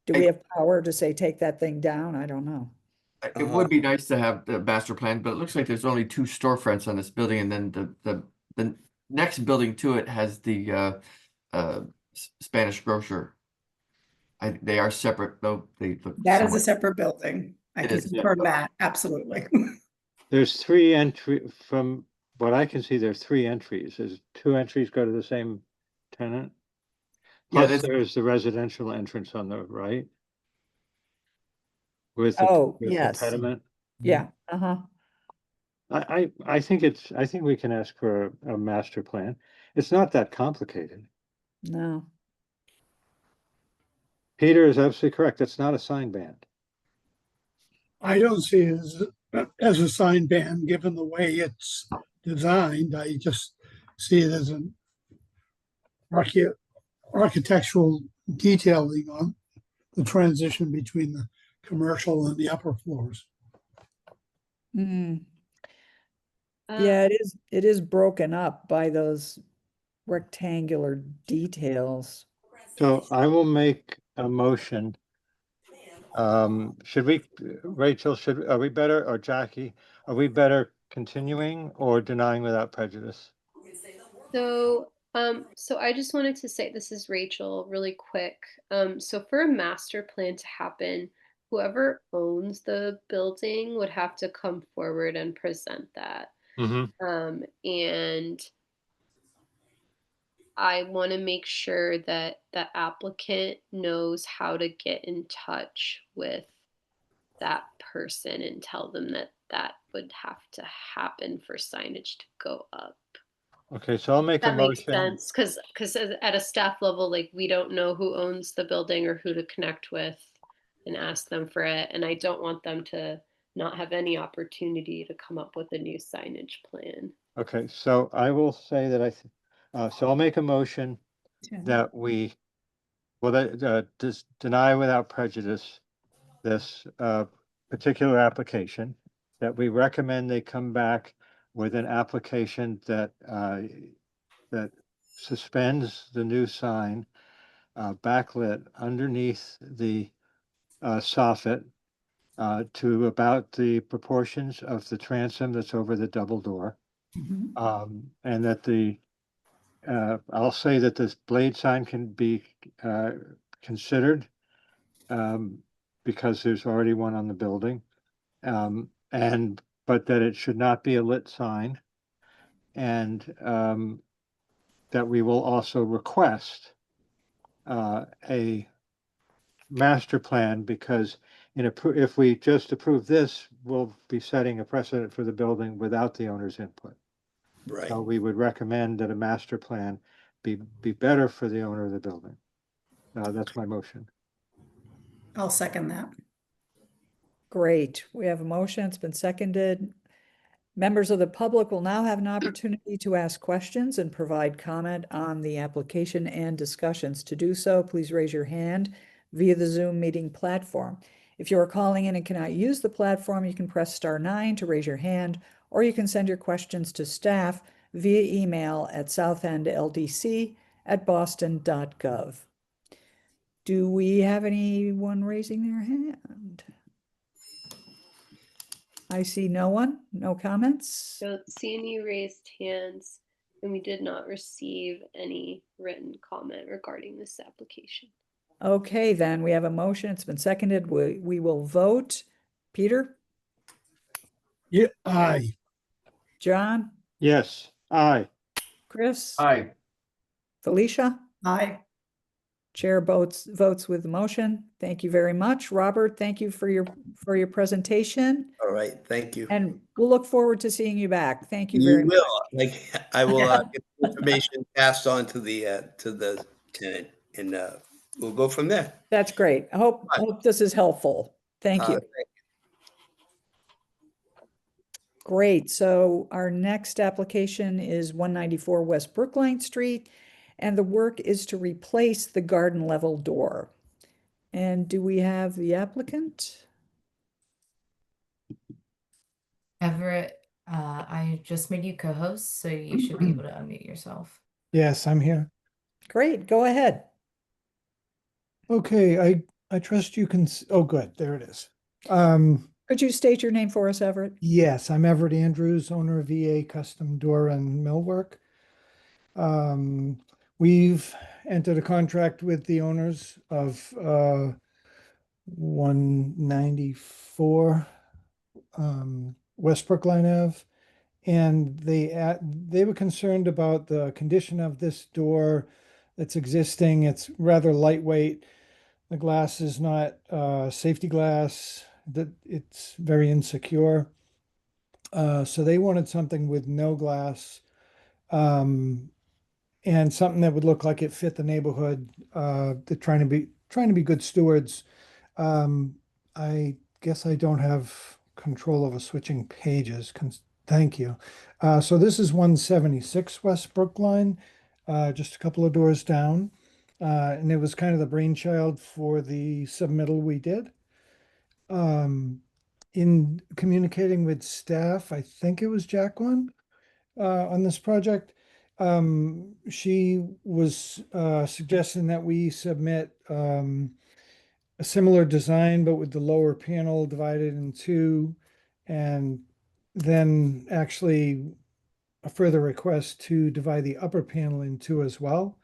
Do we have power to say, take that thing down? I don't know. It would be nice to have the master plan, but it looks like there's only 2 storefronts on this building, and then the next building to it has the Spanish grocer. They are separate, though. They look That is a somewhat- separate building. I It can is, yeah. confirm that, absolutely. There's 3 entry, from what I can see, there's 3 entries. There's 2 entries go to the same tenant. Yeah, Plus there's- there's the residential entrance on the right. With Oh, the yes. pediment. Yeah, uh-huh. I think we can ask for a master plan. It's not that complicated. No. Peter is absolutely correct. It's not a sign band. I don't see it as a sign ban, given the way it's designed. I just see it as an architectural detailing on the transition between the commercial and the upper floors. Mm. Yeah, it is broken up by those rectangular details. So I will make a motion. Should we, Rachel, are we better, or Jackie, are we better continuing or denying without prejudice? So, so I just wanted to say, this is Rachel, really quick. So for a master plan to happen, whoever owns the building would have to come forward and present that. And I want to make sure that the applicant knows how to get in touch with that person and tell them that that would have to happen for signage to go up. Okay, so I'll make a That makes motion. sense, because at a staff level, like, we don't know who owns the building or who to connect with and ask them for it. And I don't want them to not have any opportunity to come up with a new signage plan. Okay, so I will say that so I'll make a motion that we, well, just deny without prejudice this particular application, that we recommend they come back with an application that that suspends the new sign backlit underneath the soffit to about the proportions of the transom that's over the double door. And that I'll say that this blade sign can be considered because there's already one on the building. But that it should not be a lit sign. And that we will also request a master plan, because if we just approve this, we'll be setting a precedent for the building without the owner's input. Right. So we would recommend that a master plan be better for the owner of the building. That's my motion. I'll second that. Great. We have a motion. It's been seconded. Members of the public will now have an opportunity to ask questions and provide comment on the application and discussions. To do so, please raise your hand via the Zoom meeting platform. If you are calling in and cannot use the platform, you can press *9 to raise your hand, or you can send your questions to staff via email at southendldc@boston.gov. Do we have anyone raising their hand? I see no one, no comments. Don't see any raised hands, and we did not receive any written comment regarding this application. Okay, then we have a motion. It's been seconded. We will vote. Peter? Yeah, aye. John? Yes, aye. Chris? Aye. Felicia? Aye. Chair votes with the motion. Thank you very much. Robert, thank you for your presentation. All right, thank you. And we'll look forward to seeing you back. Thank you You very much. will, like, I will get the information passed on to the tenant, and we'll go from there. That's great. I hope this is helpful. Thank you. Great. So our next application is 194 West Brookline Street, and the work is to replace the garden level door. And do we have the applicant? Everett, I just made you co-host, so you should be able to unmute yourself. Yes, I'm here. Great. Go ahead. Okay, I trust you can, oh, good, there it is. Could you state your name for us, Everett? Yes, I'm Everett Andrews, owner of VA Custom Door and Millwork. We've entered a contract with the owners of 194 West Brookline Ave. And they were concerned about the condition of this door that's existing. It's rather lightweight. The glass is not safety glass, that it's very insecure. So they wanted something with no glass, and something that would look like it fit the neighborhood. They're trying to be good stewards. I guess I don't have control over switching pages. Thank you. So this is 176 West Brookline, just a couple of doors down. And it was kind of the brainchild for the submittal we did. In communicating with staff, I think it was Jacqueline, on this project. She was suggesting that we submit a similar design, but with the lower panel divided in two, and then actually a further request to divide the upper panel in two as well.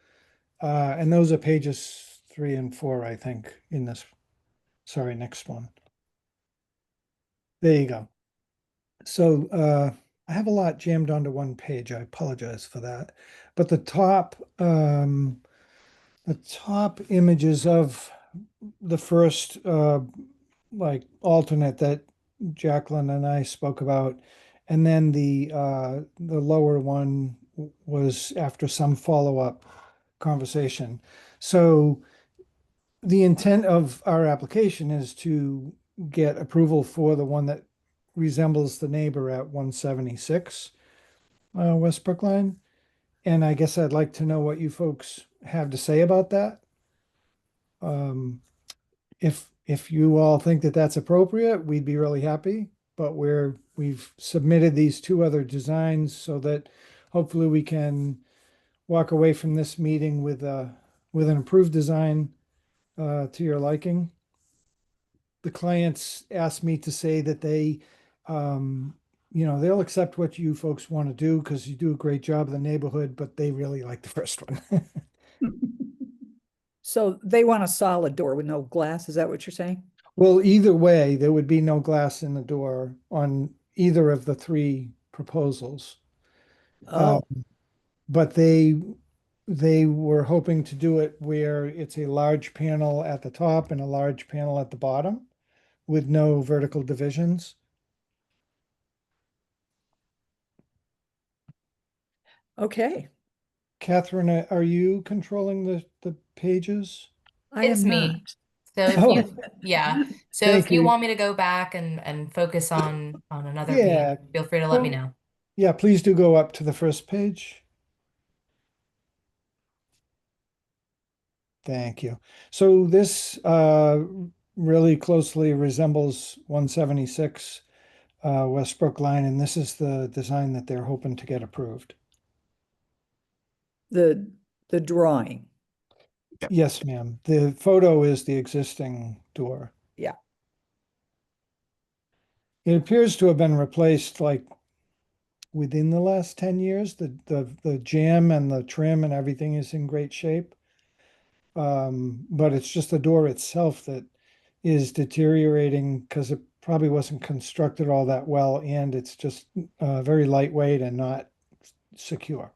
And those are pages 3 and 4, I think, in this. Sorry, next one. There you go. So I have a lot jammed onto one page. I apologize for that. But the top images of the first like alternate that Jacqueline and I spoke about, and then the lower one was after some follow-up conversation. So the intent of our application is to get approval for the one that resembles the neighbor at 176 West Brookline. And I guess I'd like to know what you folks have to say about that. If you all think that that's appropriate, we'd be really happy. But we've submitted these two other designs so that hopefully we can walk away from this meeting with an approved design to your liking. The clients asked me to say that they, they'll accept what you folks want to do because you do a great job in the neighborhood, but they really like the first one. So they want a solid door with no glass. Is that what you're saying? Well, either way, there would be no glass in the door on either of the three proposals. Oh, But they were hoping to do it where it's a large panel at the top and a large panel at the bottom with no vertical divisions. okay. Catherine, are you controlling the pages? I It's am me. not. So if Oh. you, yeah. So Thank if you you. want me to go back and focus on another Yeah. page, feel free to let me Well, know. Yeah, please do go up to the first page. Thank you. So this really closely resembles 176 West Brookline, and this is the design that they're hoping to get approved. The drawing. Yes, ma'am. The photo is the existing door. Yeah. It appears to have been replaced like within the last 10 years. The jamb and the trim and everything is in great shape. But it's just the door itself that is deteriorating because it probably wasn't constructed all that well, and it's just very lightweight and not secure.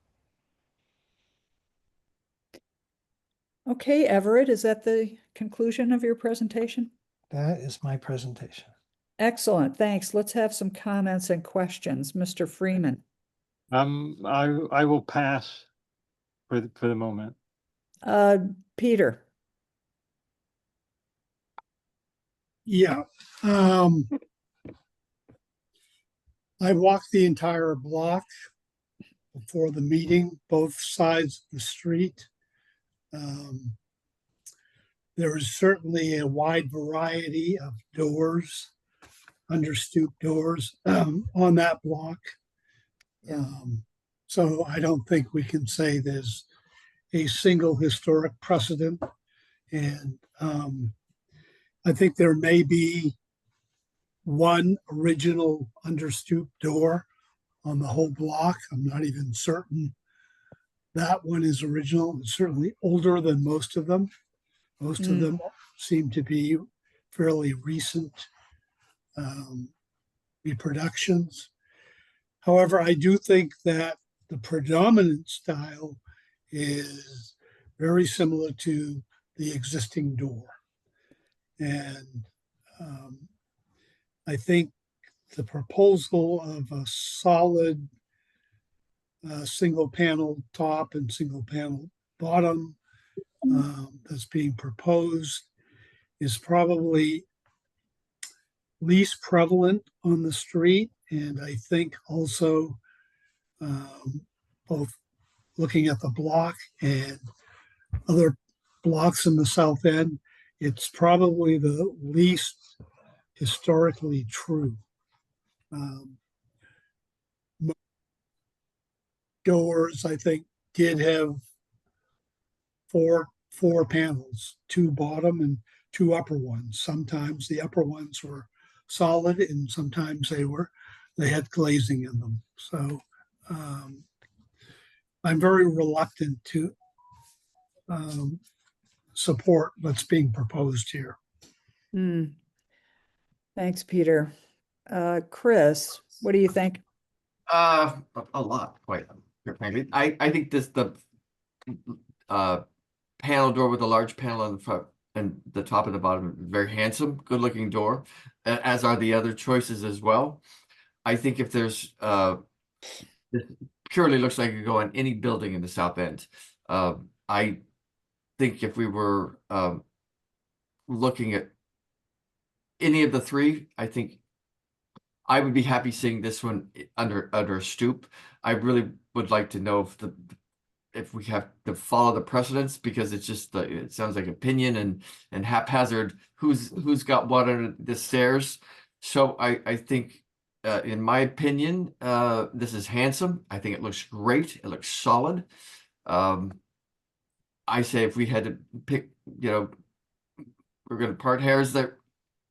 Okay, Everett, is that the conclusion of your presentation? That is my presentation. Excellent, thanks. Let's have some comments and questions. Mr. Freeman. I will pass for the moment. Peter. Yeah. I walked the entire block before the meeting, both sides of the street. There is certainly a wide variety of doors, understoop doors on that block. So I don't think we can say there's a single historic precedent And I think there may be one original understoop door on the whole block. I'm not even certain that one is original. It's certainly older than most of them. Most of them seem to be fairly recent reproductions. However, I do think that the predominant style is very similar to the existing door. And I think the proposal of a solid single panel top and single panel bottom that's being proposed is probably least prevalent on the street. And I think also both looking at the block and other blocks in the South End, it's probably the least historically true. Doors, I think, did have four panels, two bottom and two upper ones. Sometimes the upper ones were solid and sometimes they had glazing in them. So I'm very reluctant to support what's being proposed here. Thanks, Peter. Chris, what do you think? A lot, quite frankly. I think the panel door with a large panel on the front and the top and the bottom, very handsome, good looking door, as are the other choices as well. I think if there's this purely looks like it could go on any building in the South End. I think if we were looking at any of the three, I think I would be happy seeing this one under a stoop. I really would like to know if we have to follow the precedents, because it's just it sounds like opinion and haphazard who's got what under the stairs. So I think in my opinion this is handsome. I think it looks great. It looks solid. I say if we had to pick, we're going to part hairs there.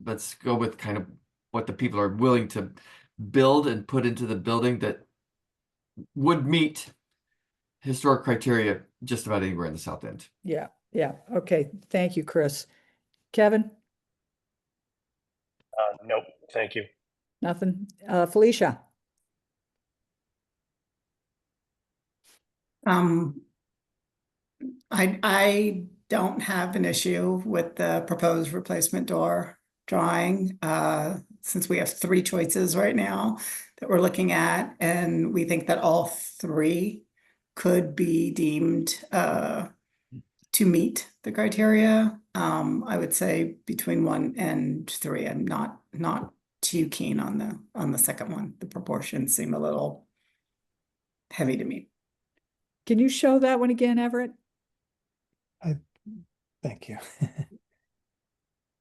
Let's go with kind of what the people are willing to build and put into the building that would meet historic criteria just about anywhere in the South End. Yeah. Okay. Thank you, Chris. Kevin? Nope. Thank you. Nothing. Felicia? I don't have an issue with the proposed replacement door drawing, since we have three choices right now that we're looking at, and we think that all three could be deemed to meet the criteria. I would say between 1 and 3. I'm not too keen on the second one. The proportions seem a little heavy to me. Can you show that one again, Everett? Thank you.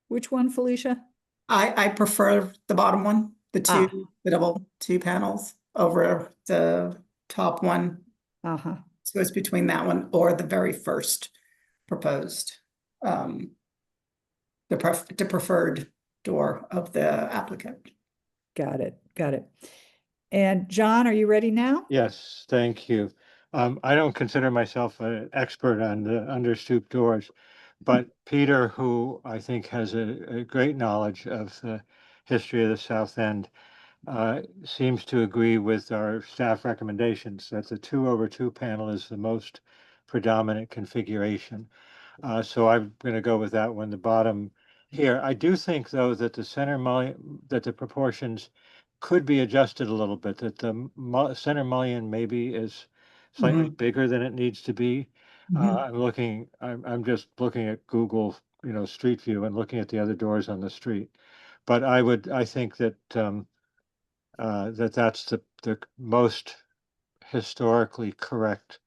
Which one, Felicia? I prefer the bottom one, the double two panels over the top one. So it's between that one or the very first proposed, the preferred door of the applicant. Got it. And John, are you ready now? Yes, thank you. I don't consider myself an expert on the understoop doors, but Peter, who I think has a great knowledge of the history of the South End, seems to agree with our staff recommendations that the 2/2 panel is the most predominant configuration. So I'm going to go with that one, the bottom here. I do think, though, that the proportions could be adjusted a little bit, that the center mullion maybe is slightly bigger than it needs to be. I'm just looking at Google, Street View and looking at the other doors on the street. But I think that that's the most historically correct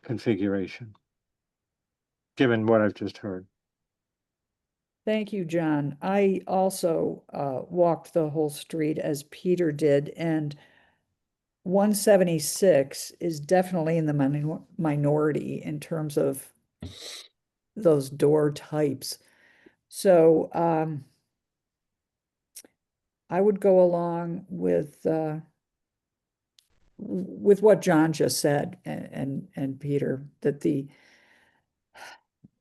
configuration, given what I've just heard. Thank you, John. I also walked the whole street as Peter did, and 176 is definitely in the minority in terms of those door types. So I would go along with what John just said and Peter, that the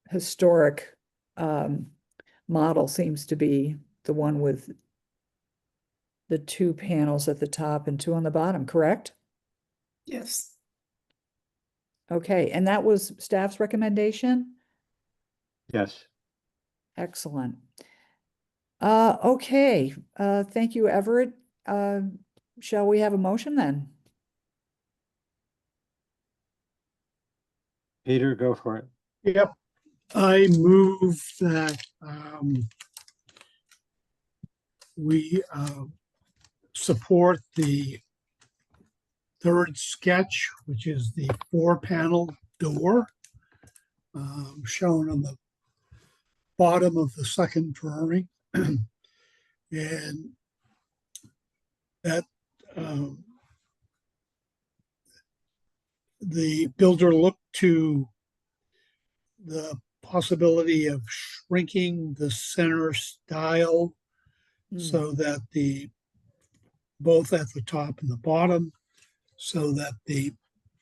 historic model seems to be the one with the 2 panels at the top and 2 on the bottom, correct? Yes. Okay, and that was staff's recommendation? Yes. Excellent. Okay, thank you, Everett. Shall we have a motion then? Peter, go for it. Yep. I move that we support the third sketch, which is the 4-panel door shown on the bottom of the second drawing. And that the builder looked to the possibility of shrinking the center stile so that both at the top and the bottom, so that the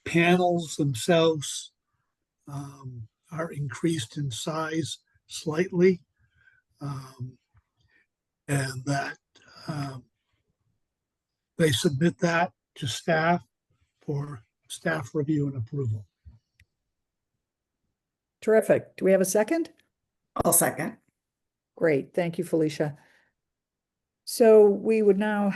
panels themselves are increased in size slightly, and that they submit that to staff for staff review and approval. Terrific. Do we have a second? I'll second. Great. Thank you, Felicia. So we would now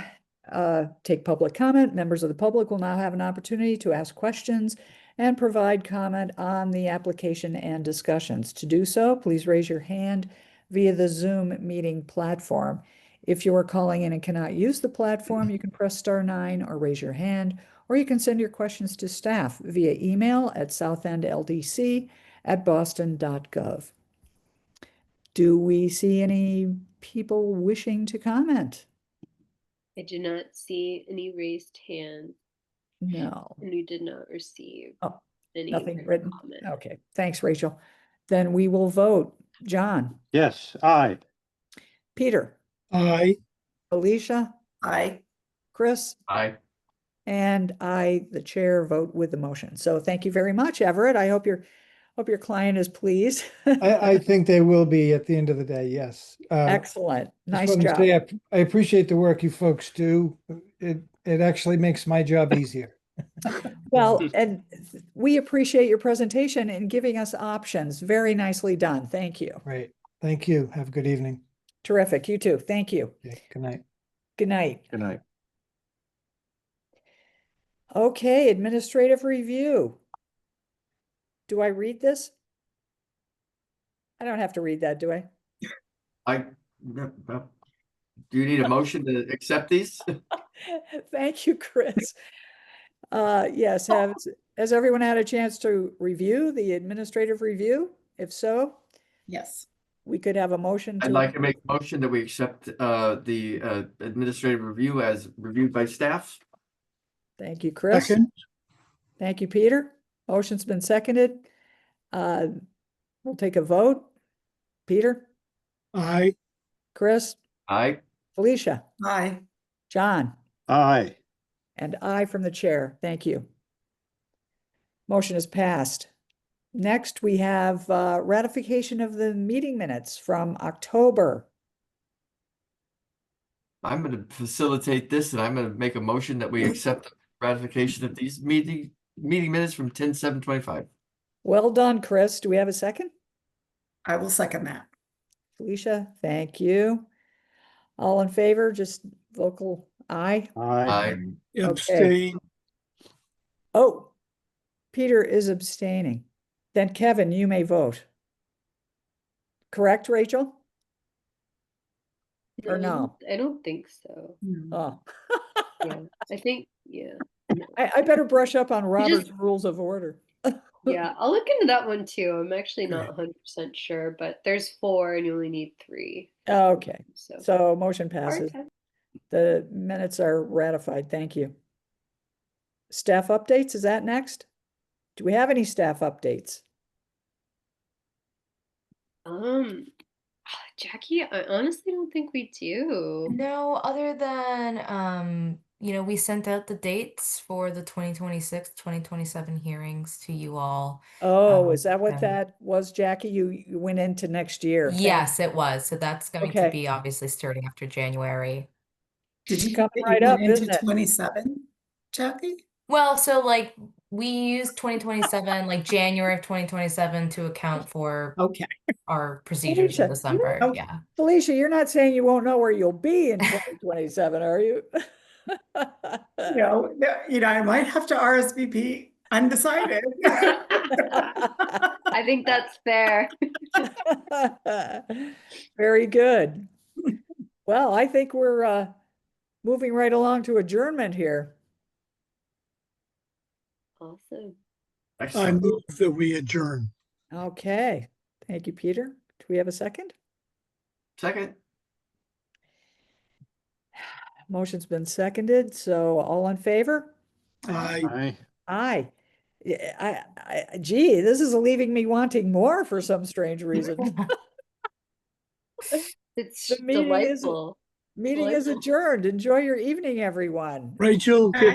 take public comment. Members of the public will now have an opportunity to ask questions and provide comment on the application and discussions. To do so, please raise your hand via the Zoom meeting platform. If you are calling in and cannot use the platform, you can press *9 or raise your hand, or you can send your questions to staff via email at southendldc@boston.gov. Do we see any people wishing to comment? I do not see any raised hands, No. and we did not receive any Nothing written written. comment. Okay, thanks, Rachel. Then we will vote. John, Yes, aye. Peter, Aye. Alicia, Aye. Chris, Aye. and I, the chair, vote with the motion. So thank you very much, Everett. I hope your client is pleased. I think they will be at the end of the day, yes. Excellent. Nice Just wanted to job. say I appreciate the work you folks do. It actually makes my job easier. Well, and we appreciate your presentation and giving us options. Very nicely done. Thank you. Great. Thank you. Have a good evening. Terrific. You too. Thank you. Okay, good night. Good night. Good night. Okay, administrative review. Do I read this? I don't have to read that, do I? Do you need a motion to accept these? Thank you, Chris. Yes, has everyone had a chance to review the administrative review? If so, Yes. we could have a motion I'd to. like to make a motion that we accept the administrative review as reviewed by staff. Thank you, Chris. Second. Thank you, Peter. Motion's been seconded. We'll take a vote. Peter, Aye. Chris, Aye. Felicia, Aye. John, Aye. and I from the chair. Thank you. Motion is passed. Next, we have ratification of the meeting minutes from October. I'm going to facilitate this, and I'm going to make a motion that we accept ratification of these meeting minutes from 10/7/25. Well done, Chris. Do we have a second? I will second that. Felicia, thank you. All in favor, just vocal aye. Aye. Abstain. Oh, Peter is abstaining. Then Kevin, you may vote. Correct, Rachel? Or no? I don't think so. Oh, Yeah, I think, yeah. I better brush up on Robert's rules of order. Yeah, I'll look into that one too. I'm actually not 100% sure, but there's 4 and you only need 3. Okay, So, so motion passes. Okay. The minutes are ratified. Thank you. Staff updates, is that next? Do we have any staff updates? Jackie, I honestly don't think we do. No, other than we sent out the dates for the 2026, 2027 hearings to you all. Oh, is that what so- that was, Jackie? You went into next year. Thank- Yes, it was. So that's going to Okay. be obviously starting after January. Did you Coming say right you up, went into isn't it? 27, Jackie? Well, so like we use 2027, like January of 2027 to account for Okay. our procedures in Felicia, December. okay. Yeah. Felicia, you're not saying you won't know where you'll be in 2027, are you? I might have to RSVP undecided. I think that's fair. Very good. Well, I think we're moving right along to adjournment here. Awesome. I Excellent. move that we adjourn. Okay. Thank you, Peter. Do we have a second? Second. Motion's been seconded, so all in favor? I Aye. Yeah, gee, this is leaving me wanting more for some strange reason. It's The meeting is delightful. Meeting is Delightful. adjourned. Enjoy your evening, everyone. Rachel, All right.